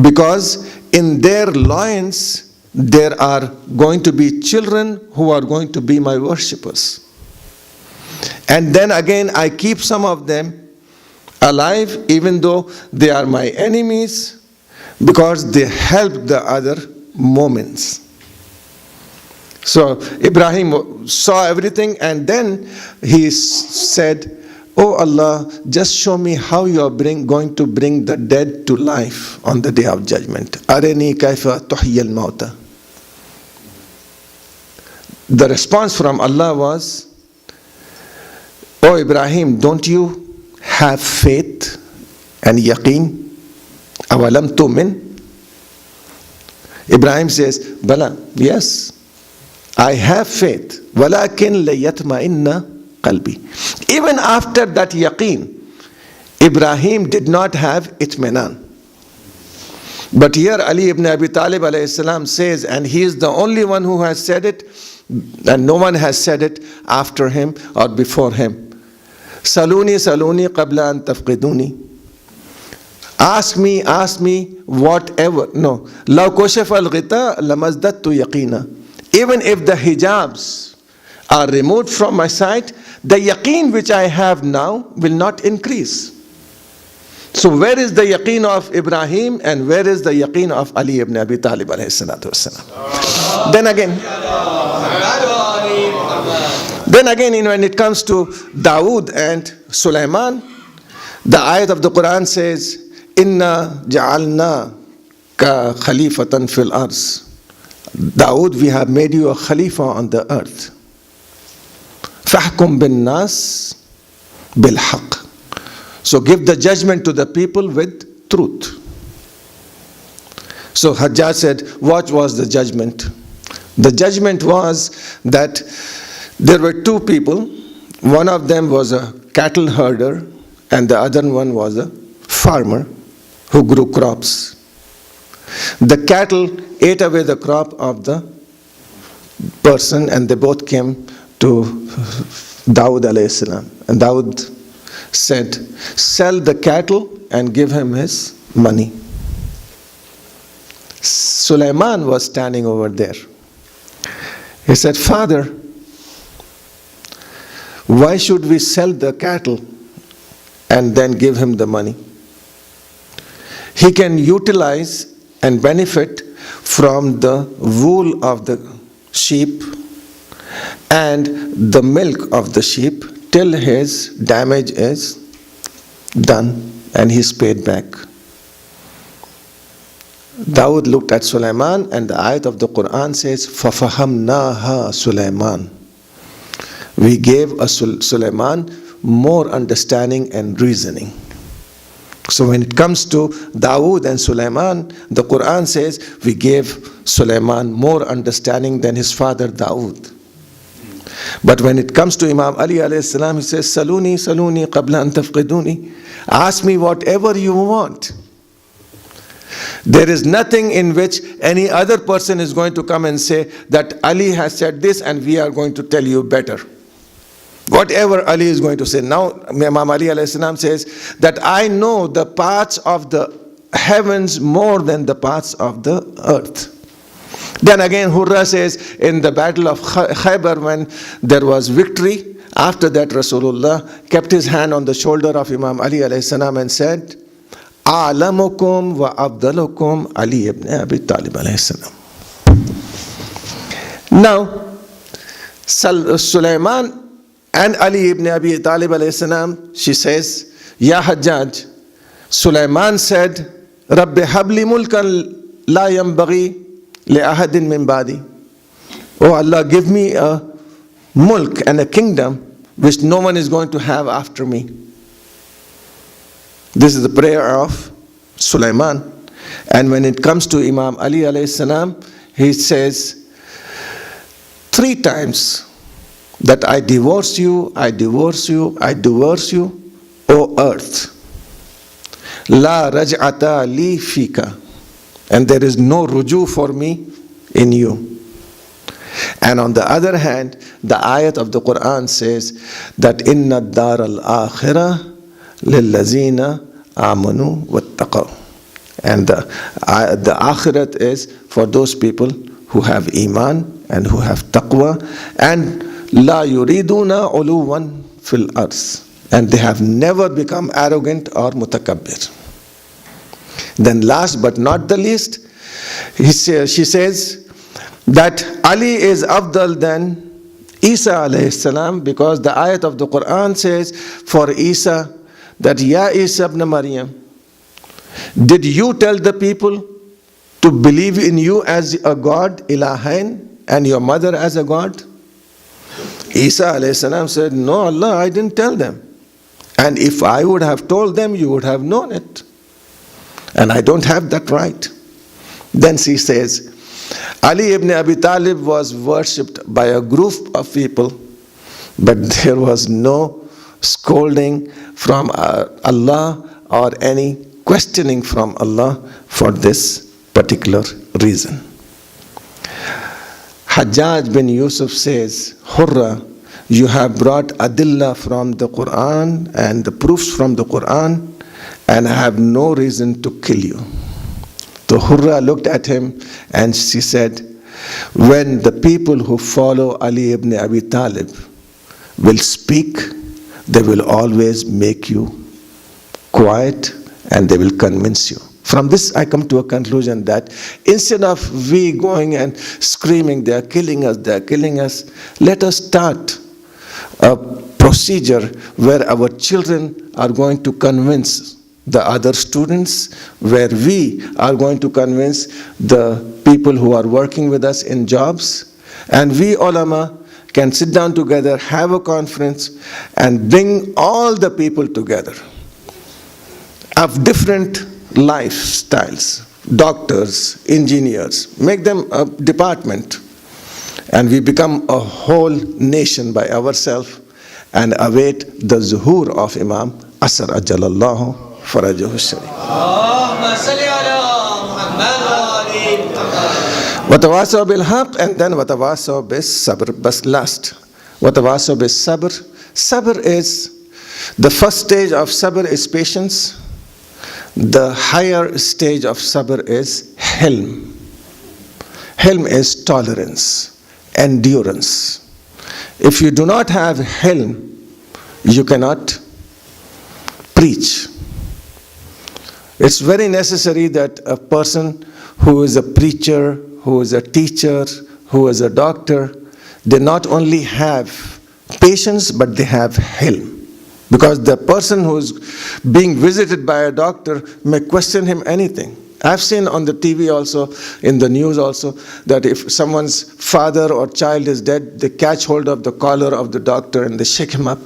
because in their loins there are going to be children who are going to be my worshippers. And then again, I keep some of them alive even though they are my enemies, because they help the other moments. So Ibrahim saw everything, and then he said, "Oh Allah, just show me how you are going to bring the dead to life on the day of judgment. Arini kaifa tuhyil mauta." The response from Allah was, "Oh Ibrahim, don't you have faith and yaqeen? Awalam tu'min?" Ibrahim says, "Bala, yes, I have faith. Walakin layatma'inna qalbi." Even after that yaqeen, Ibrahim did not have itminan. But here Ali ibn Abi Talib alayhi salam says, and he is the only one who has said it, and no one has said it after him or before him. Saluni qabla an tafqiduni. Ask me whatever. No. Law kashafa al-ghita lamazdattu yaqina. Even if the hijabs are removed from my sight, the yaqeen which I have now will not increase. So where is the yaqeen of Ibrahim and where is the yaqeen of Ali ibn Abi Talib alayhi salatu wasalam? Then again, when it comes to Dawood and Sulaiman, the ayat of the Quran says, "Inna ja'alna ka khalifatan fil ars." Dawood, we have made you a khalifa on the earth. Fahkum bin nas bil haqq. So give the judgment to the people with truth. So Hajjaj said, what was the judgment? The judgment was that there were two people. One of them was a cattle herder and the other one was a farmer who grew crops. The cattle ate away the crop of the person, and they both came to Dawood alayhi salam. And Dawood said, "Sell the cattle and give him his money." Sulaiman was standing over there. He said, "Father, why should we sell the cattle and then give him the money? He can utilize and benefit from the wool of the sheep and the milk of the sheep till his damage is done and he's paid back." Dawood looked at Sulaiman, and the ayat of the Quran says, "Fafahamnaha Sulaiman." We gave Sulaiman more understanding and reasoning. So when it comes to Dawood and Sulaiman, the Quran says we gave Sulaiman more understanding than his father Dawood. But when it comes to Imam Ali alayhi salam, he says, "Saluni qabla an tafqiduni." Ask me whatever you want. There is nothing in which any other person is going to come and say that Ali has said this and we are going to tell you better. Whatever Ali is going to say. Now Imam Ali alayhi salam says that I know the parts of the heavens more than the parts of the earth. Then again Hurra says in the battle of Khaybar, when there was victory, after that Rasulullah kept his hand on the shoulder of Imam Ali alayhi salam and said, "A'lamukum wa afdalukum Ali ibn Abi Talib alayhi salam." Now Sulaiman and Ali ibn Abi Talib alayhi salam, she says, "Ya Hajjaj," Sulaiman said, "Rabbi habli mulkan la yanbaghi li ahadin min ba'di." Oh Allah, give me a mulk and a kingdom which no one is going to have after me. This is the prayer of Sulaiman. And when it comes to Imam Ali alayhi salam, he says 3 times that I divorce you, I divorce you, I divorce you, O earth. La raj'ata li fika. And there is no ruju for me in you. And on the other hand, the ayat of the Quran says that inna ad-dar al-akhirah lillazina amanu wattaqaw. And the akhirat is for those people who have iman and who have taqwa, and la yuriduna uluwan fil ars, and they have never become arrogant or mutakabbir. Then last but not the least, she says that Ali is afdal than Isa alayhi salam, because the ayat of the Quran says for Isa that Ya Isa ibn Maryam, did you tell the people to believe in you as a God, ilahain, and your mother as a God? Isa alayhi salam said, no Allah, I didn't tell them. And if I would have told them, you would have known it. And I don't have that right. Then she says, Ali ibn Abi Talib was worshipped by a group of people, but there was no scolding from Allah or any questioning from Allah for this particular reason. Hajjaj bin Yusuf says, Hurra, you have brought adillah from the Quran and the proofs from the Quran, and I have no reason to kill you. So Hurra looked at him and she said, when the people who follow Ali ibn Abi Talib will speak, they will always make you quiet and they will convince you. From this I come to a conclusion that instead of we going and screaming, they are killing us, let us start a procedure where our children are going to convince the other students, where we are going to convince the people who are working with us in jobs, and we ulama can sit down together, have a conference, and bring all the people together of different lifestyles, doctors, engineers, make them a department, and we become a whole nation by ourselves and await the zuhur of Imam Asr Ajalallahu Farajahu Sharif. Allahumma salli ala Muhammad wa ali Muhammad. Watawasaw bil haq, and then watawasaw bis sabr. But last, watawasaw bis sabr. Sabr is, the first stage of sabr is patience. The higher stage of sabr is hilm. Hilm is tolerance, endurance. If you do not have hilm, you cannot preach. It's very necessary that a person who is a preacher, who is a teacher, who is a doctor, they not only have patience, but they have hilm. Because the person who is being visited by a doctor may question him anything. I've seen on the TV also, in the news also, that if someone's father or child is dead, they catch hold of the collar of the doctor and they shake him up.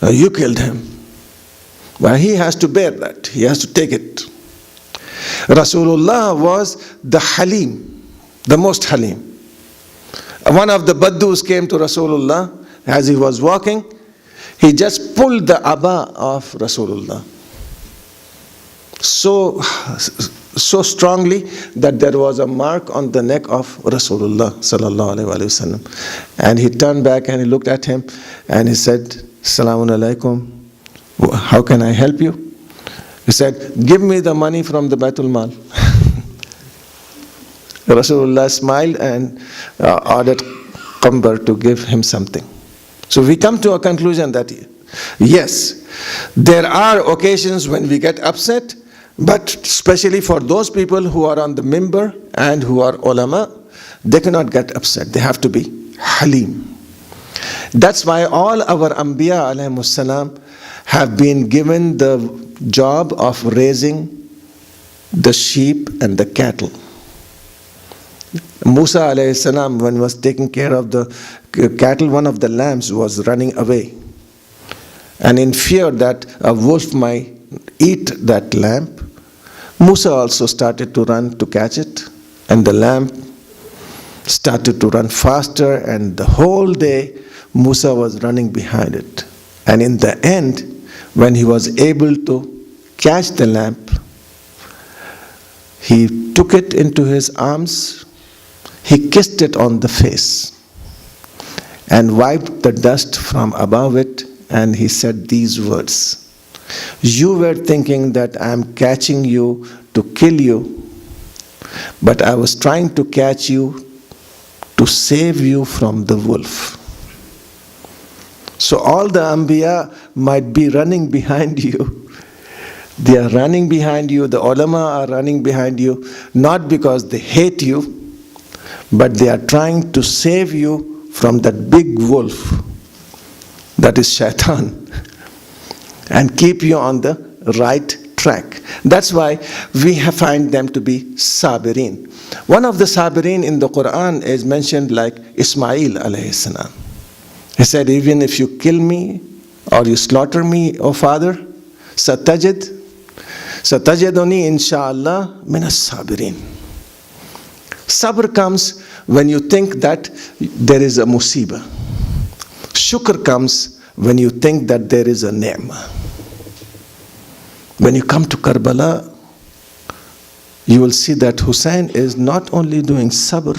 You killed him. Well, he has to bear that. He has to take it. Rasulullah was the Halim, the most Halim. One of the Baddus came to Rasulullah as he was walking. He just pulled the abba of Rasulullah so strongly that there was a mark on the neck of Rasulullah sallallahu alaihi wasallam. And he turned back and he looked at him and he said, Assalamu alaikum. How can I help you? He said, give me the money from the Baitul Mal. Rasulullah smiled and ordered Qambar to give him something. So we come to a conclusion that yes, there are occasions when we get upset, but especially for those people who are on the mimbar and who are ulama, they cannot get upset. They have to be halim. That's why all our Anbiya alayhimus salam have been given the job of raising the sheep and the cattle. Musa alayhi salam, when he was taking care of the cattle, one of the lambs was running away. And in fear that a wolf might eat that lamb, Musa also started to run to catch it. And the lamb started to run faster, and the whole day Musa was running behind it. And in the end, when he was able to catch the lamb, he took it into his arms, he kissed it on the face and wiped the dust from above it, and he said these words: "You were thinking that I am catching you to kill you, but I was trying to catch you to save you from the wolf." So all the Anbiya might be running behind you. They are running behind you, the ulama are running behind you, not because they hate you, but they are trying to save you from that big wolf, that is shaitan, and keep you on the right track. That's why we find them to be sabirin. One of the sabirin in the Quran is mentioned like Ismail alayhi salam. He said, even if you kill me or you slaughter me, O Father, satajiduni insha'Allah minas sabirin. Sabr comes when you think that there is a musibah. Shukr comes when you think that there is a ni'mah. When you come to Karbala, you will see that Hussein is not only doing sabr,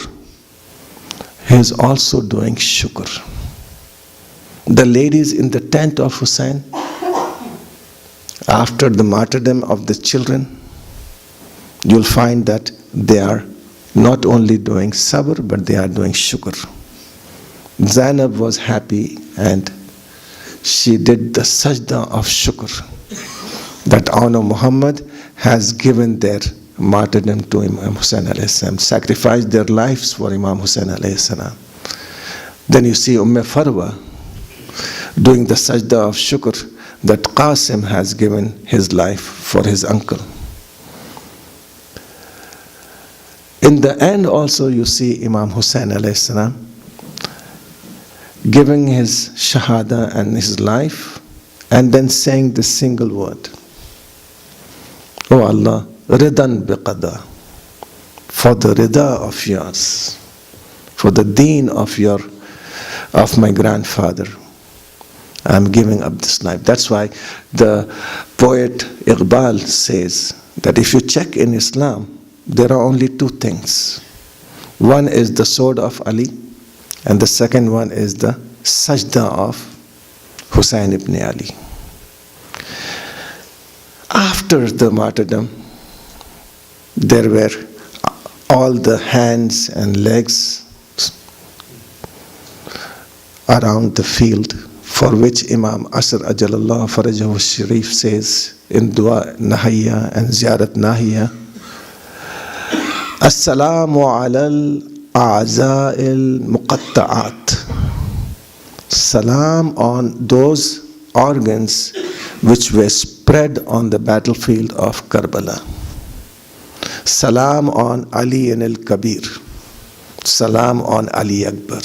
he is also doing shukr. The ladies in the tent of Hussein, after the martyrdom of the children, you'll find that they are not only doing sabr, but they are doing shukr. Zainab was happy and she did the sajda of shukr, that honor Muhammad has given their martyrdom to Imam Hussein alayhi salam, sacrificed their lives for Imam Hussein alayhi salam. Then you see Farwa doing the sajda of shukr, that Qasim has given his life for his uncle. In the end also you see Imam Hussein alayhi salam giving his shahada and his life, and then saying the single word: "Oh Allah, ridan biqada, for the rida of yours, for the deen of my grandfather, I am giving up this life." That's why the poet Iqbal says that if you check in Islam, there are only two things. One is the sword of Ali, and the second one is the sajda of Hussein ibn Ali. After the martyrdom, there were all the hands and legs around the field, for which Imam Asr Ajalallah Farajahu Sharif says in Dua Nahiyya and Ziyarat Nahiyya, As-salamu alal a'za'il muqatta'at. Salam on those organs which were spread on the battlefield of Karbala. Salam on Ali al-Kabir. Salam on Ali Akbar.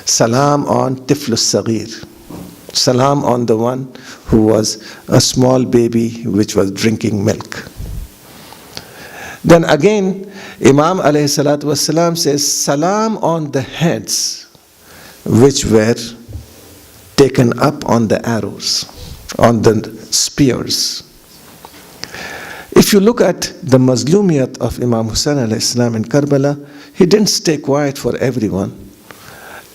Salam on Tifl al-Saghir. Salam on the one who was a small baby which was drinking milk. Then again, Imam alayhi salatu wasalam says, Salam on the heads which were taken up on the arrows, on the spears. If you look at the mazlumiyat of Imam Hussein alayhi salam in Karbala, he didn't stay quiet for everyone.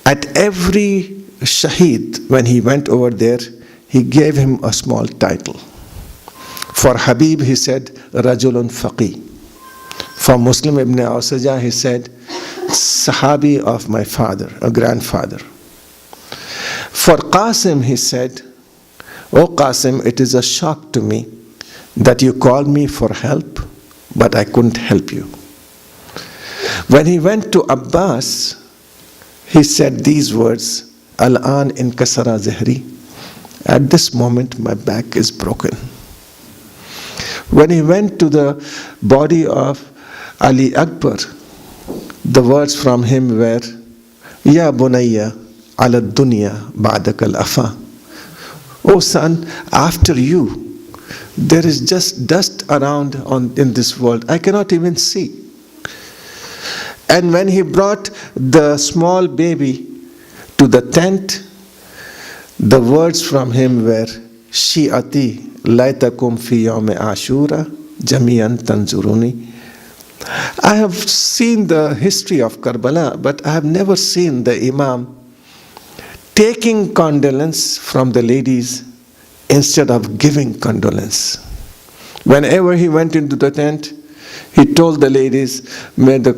At every shaheed, when he went over there, he gave him a small title. For Habib, he said, Rajulun Faqih. For Muslim ibn Awsaja, he said, Sahabi of my father, a grandfather. For Qasim, he said, O Qasim, it is a shock to me that you called me for help, but I couldn't help you. When he went to Abbas, he said these words, Al-an inkasara zahri. At this moment, my back is broken. When he went to the body of Ali Akbar, the words from him were, Ya bunayya ala dunya ba'dak al-afa. Oh son, after you, there is just dust around in this world. I cannot even see. And when he brought the small baby to the tent, the words from him were, Shi'ati laitakum fi yawm ashura jami'an tanzuruni. I have seen the history of Karbala, but I have never seen the Imam taking condolence from the ladies instead of giving condolence. Whenever he went into the tent, he told the ladies, may the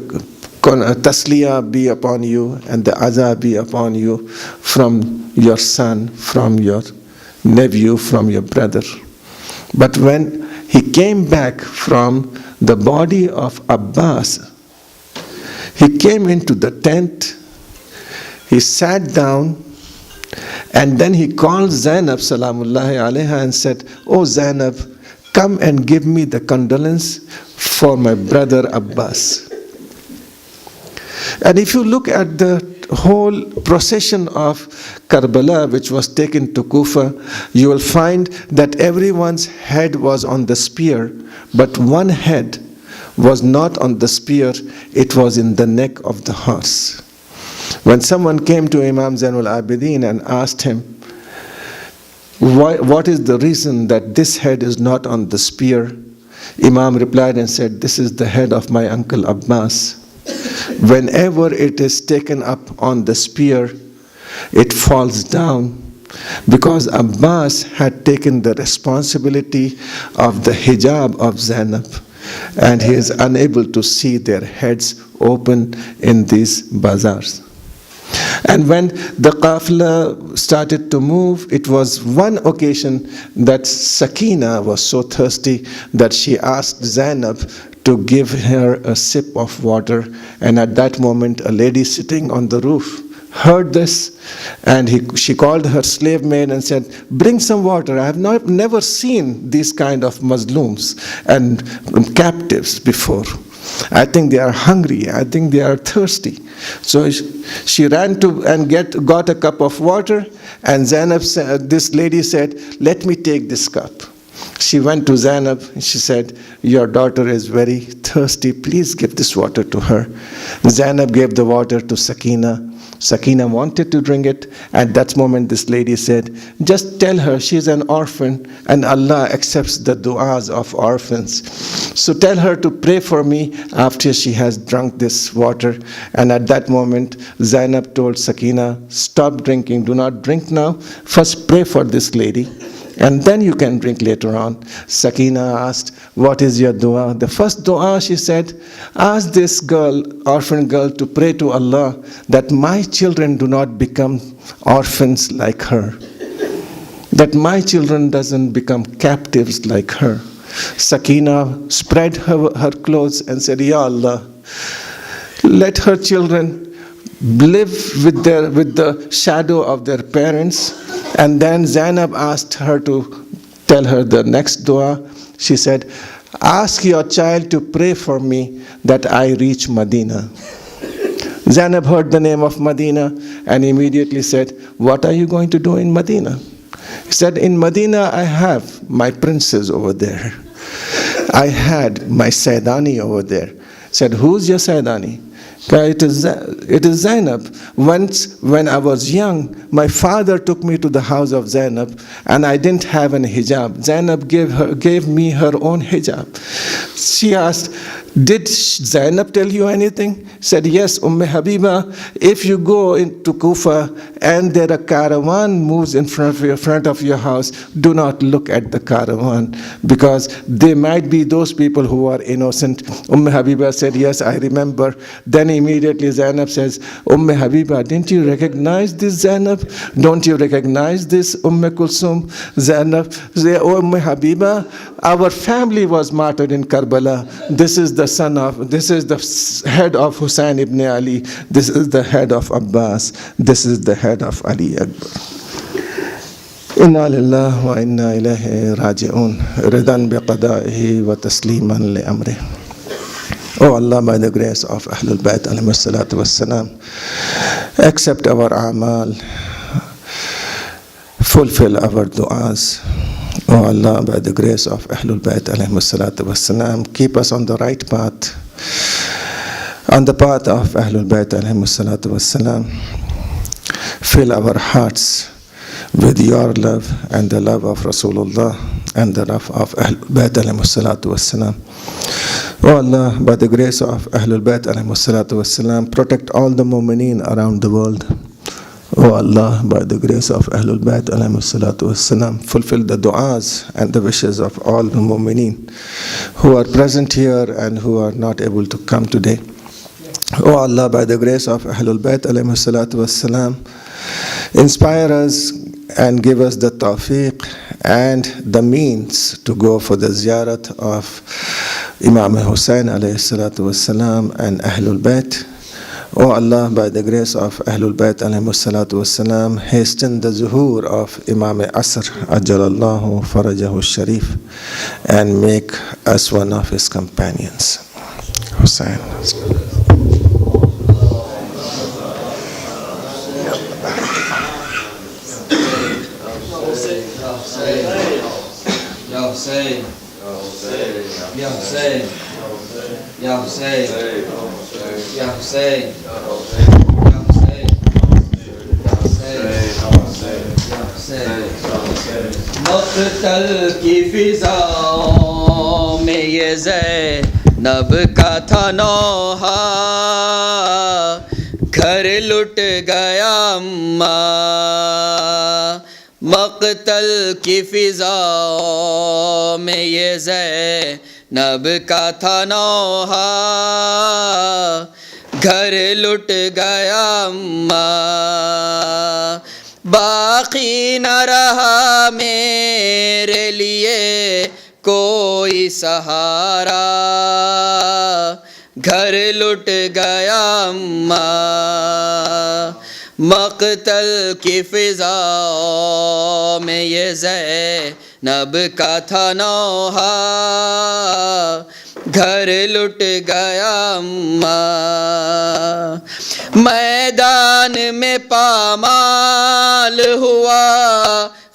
tasliya be upon you and the azab be upon you from your son, from your nephew, from your brother. But when he came back from the body of Abbas, he came into the tent, he sat down, and then he called Zainab salamullahi alayha and said, "Oh Zainab, come and give me the condolence for my brother Abbas." And if you look at the whole procession of Karbala, which was taken to Kufa, you will find that everyone's head was on the spear, but one head was not on the spear, it was in the neck of the horse. When someone came to Imam Zainul Abidin and asked him, what is the reason that this head is not on the spear? Imam replied and said, this is the head of my uncle Abbas. Whenever it is taken up on the spear, it falls down because Abbas had taken the responsibility of the hijab of Zainab, and he is unable to see their heads open in these bazaars. And when the qafla started to move, it was one occasion that Sakina was so thirsty that she asked Zainab to give her a sip of water. And at that moment, a lady sitting on the roof heard this, and she called her slave maid and said, bring some water. I have never seen these kind of Muslims and captives before. I think they are hungry. I think they are thirsty. So she ran to and got a cup of water, and Zainab, this lady said, let me take this cup. She went to Zainab and she said, your daughter is very thirsty. Please give this water to her. Zainab gave the water to Sakina. Sakina wanted to drink it. At that moment, this lady said, just tell her she's an orphan and Allah accepts the du'as of orphans. So tell her to pray for me after she has drunk this water. And at that moment, Zainab told Sakina, stop drinking, do not drink now. First pray for this lady, and then you can drink later on. Sakina asked, what is your dua? The first dua, she said, ask this girl, orphan girl, to pray to Allah that my children do not become orphans like her, that my children doesn't become captives like her. Sakina spread her clothes and said, Ya Allah, let her children live with the shadow of their parents. And then Zainab asked her to tell her the next dua. She said, ask your child to pray for me that I reach Medina. Zainab heard the name of Medina and immediately said, what are you going to do in Medina? He said, in Medina I have my princes over there. I had my Saidani over there. Said, who's your Saidani? It is Zainab. Once when I was young, my father took me to the house of Zainab and I didn't have an hijab. Zainab gave me her own hijab. She asked, did Zainab tell you anything? Said, yes, Habiba, if you go into Kufa and there a caravan moves in front of your house, do not look at the caravan because they might be those people who are innocent. Habiba said, yes, I remember. Then immediately Zainab says, Habiba, didn't you recognize this Zainab? Don't you recognize this Kulsum? Zainab said, Habiba, our family was martyred in Karbala. This is the head of Hussein ibn Ali. This is the head of Abbas. This is the head of Ali Akbar. Inna lillahi wa inna ilayhi raji'un. Ridan bi qada'ihi wa tasliman li amrih. Oh Allah, by the grace of Ahlul Bayt alayhi salatu wassalam, accept our amal, fulfill our du'as. Oh Allah, by the grace of Ahlul Bayt alayhi salatu wassalam, keep us on the right path, on the path of Ahlul Bayt alayhi salatu wassalam. Fill our hearts with your love and the love of Rasulullah and the love of Ahlul Bayt alayhi salatu wassalam. O Allah, by the grace of Ahlul Bayt alayhi salatu wassalam, protect all the mu'mineen around the world. O Allah, by the grace of Ahlul Bayt alayhi salatu wassalam, fulfill the du'as and the wishes of all the mu'mineen who are present here and who are not able to come today. O Allah, by the grace of Ahlul Bayt alayhi salatu wassalam, inspire us and give us the tawfiq and the means to go for the ziyarat of Imam Hussain alayhi salatu wassalam and Ahlul Bayt. O Allah, by the grace of Ahlul Bayt alayhi salatu wassalam, hasten the zuhur of Imam Asr ajjalallahu farajahu sharif and make us one of his companions. Hussain. Ya Hussein, Ya Hussein, Ya Hussein, Ya Hussein, Ya Hussein, Ya Hussein. مقتل کی فضاؤں میں یہ زینب کا تھا نوحہ، گھر لٹ گیا اماں. مقتل کی فضاؤں میں یہ زینب کا تھا نوحہ، گھر لٹ گیا اماں. باقی نہ رہا میرے لیے کوئی سہارا، گھر لٹ گیا اماں. مقتل کی فضاؤں میں یہ زینب کا تھا نوحہ، گھر لٹ گیا اماں. میدان میں پامال ہوا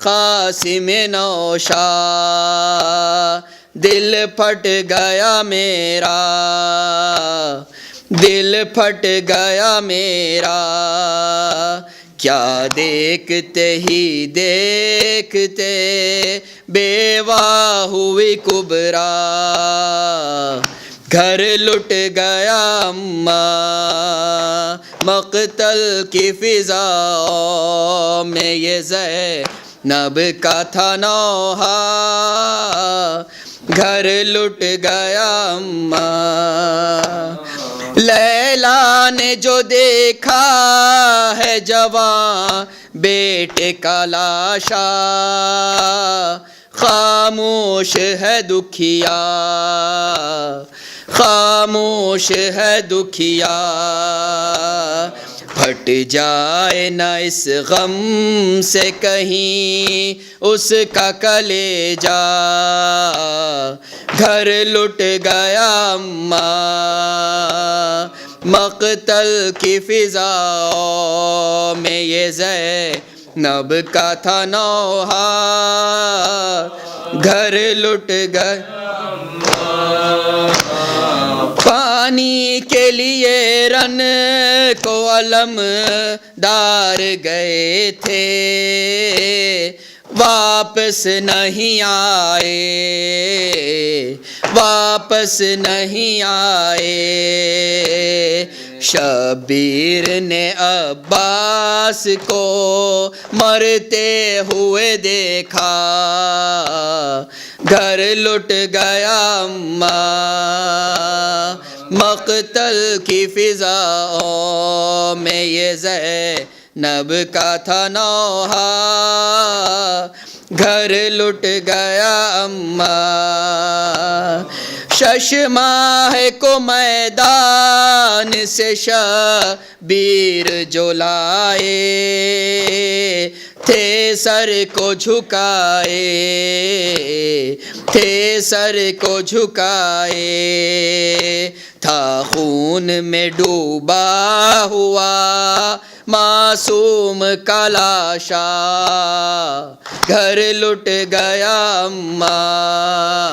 قاسم نوشا، دل پھٹ گیا میرا، دل پھٹ گیا میرا. کیا دیکھتے ہی دیکھتے بیوہ ہوئی کبرا، گھر لٹ گیا اماں. مقتل کی فضاؤں میں یہ زینب کا تھا نوحہ، گھر لٹ گیا اماں. لیلا نے جو دیکھا ہے جواں بیٹے کا لاشا، خاموش ہے دکھیا، خاموش ہے دکھیا. پھٹ جائے نہ اس غم سے کہیں اس کا کلیجا، گھر لٹ گیا اماں. مقتل کی فضاؤں میں یہ زینب کا تھا نوحہ، گھر لٹ گیا. پانی کے لیے رن کو علم دار گئے تھے، واپس نہیں آئے، واپس نہیں آئے. شبیر نے عباس کو مرتے ہوئے دیکھا، گھر لٹ گیا اماں. مقتل کی فضاؤں میں یہ زینب کا تھا نوحہ، گھر لٹ گیا اماں. شش ماہ کو میدان سے شبیر جو لائے تھے، سر کو جھکائے تھے، سر کو جھکائے. تھا خون میں ڈوبا ہوا معصوم کا لاشا، گھر لٹ گیا اماں.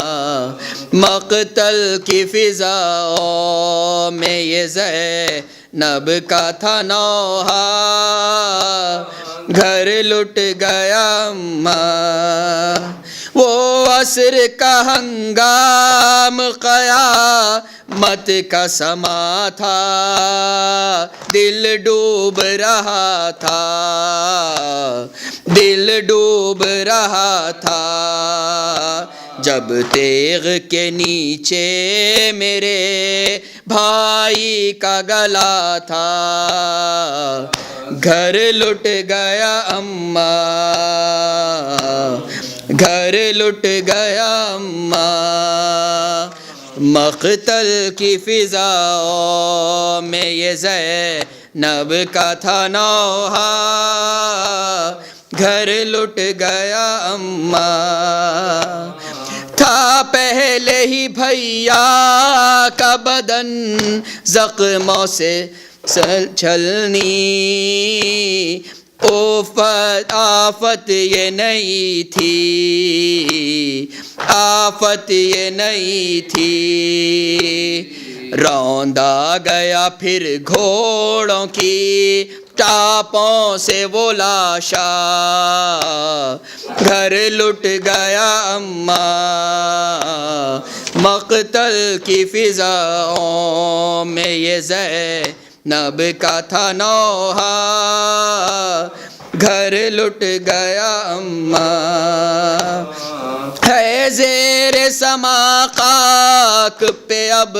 مقتل کی فضاؤں میں یہ زینب کا تھا نوحہ، گھر لٹ گیا اماں. وہ عصر کا ہنگام قیامت کا سما تھا، دل ڈوب رہا تھا، دل ڈوب رہا تھا، جب تیغ کے نیچے میرے بھائی کا گلا تھا، گھر لٹ گیا اماں، گھر لٹ گیا اماں، مقتل کی فضاؤں میں یہ زینب کا تھا نوحہ، گھر لٹ گیا اماں، تھا پہلے ہی بھیا کا بدن زخموں سے چھلنی، آفت یہ نہیں تھی، آفت یہ نہیں تھی، روندا گیا پھر گھوڑوں کی ٹاپوں سے وہ لاشا، گھر لٹ گیا اماں، مقتل کی فضاؤں میں یہ زینب کا تھا نوحہ، گھر لٹ گیا اماں، ہے زیر سما خاک پہ اب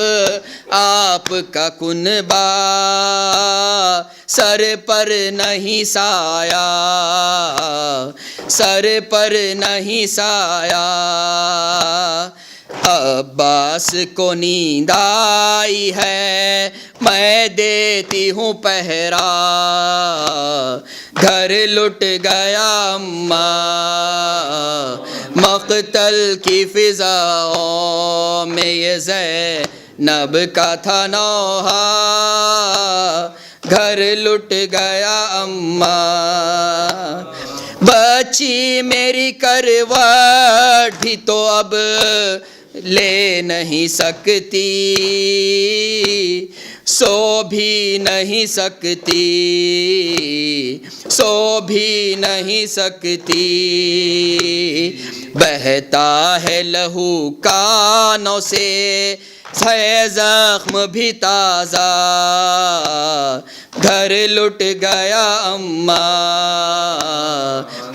آپ کا کنبہ، سر پر نہیں سایہ، سر پر نہیں سایہ، عباس کو نیند آئی ہے میں دیتی ہوں پہرا، گھر لٹ گیا اماں، مقتل کی فضاؤں میں یہ زینب کا تھا نوحہ، گھر لٹ گیا اماں، بچی میری کروٹ بھی تو اب لے نہیں سکتی، سو بھی نہیں سکتی، سو بھی نہیں سکتی، بہتا ہے لہو کانوں سے ہے زخم بھی تازہ، گھر لٹ گیا اماں،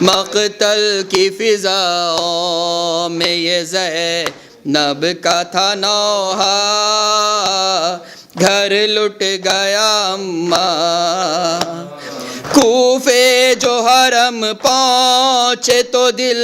مقتل کی فضاؤں میں یہ زینب کا تھا نوحہ، گھر لٹ گیا اماں، کوفے جو حرم پہنچے تو دل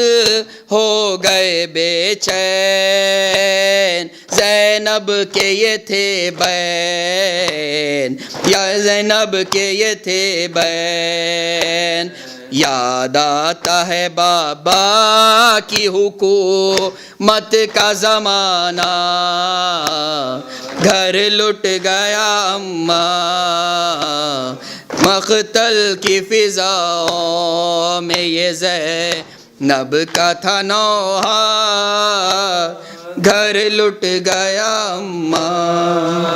ہو گئے بے چین، زینب کے یہ تھے بین، یا زینب کے یہ تھے بین، یاد آتا ہے بابا کی حکومت کا زمانہ، گھر لٹ گیا اماں، مقتل کی فضاؤں میں یہ زینب کا تھا نوحہ، گھر لٹ گیا اماں۔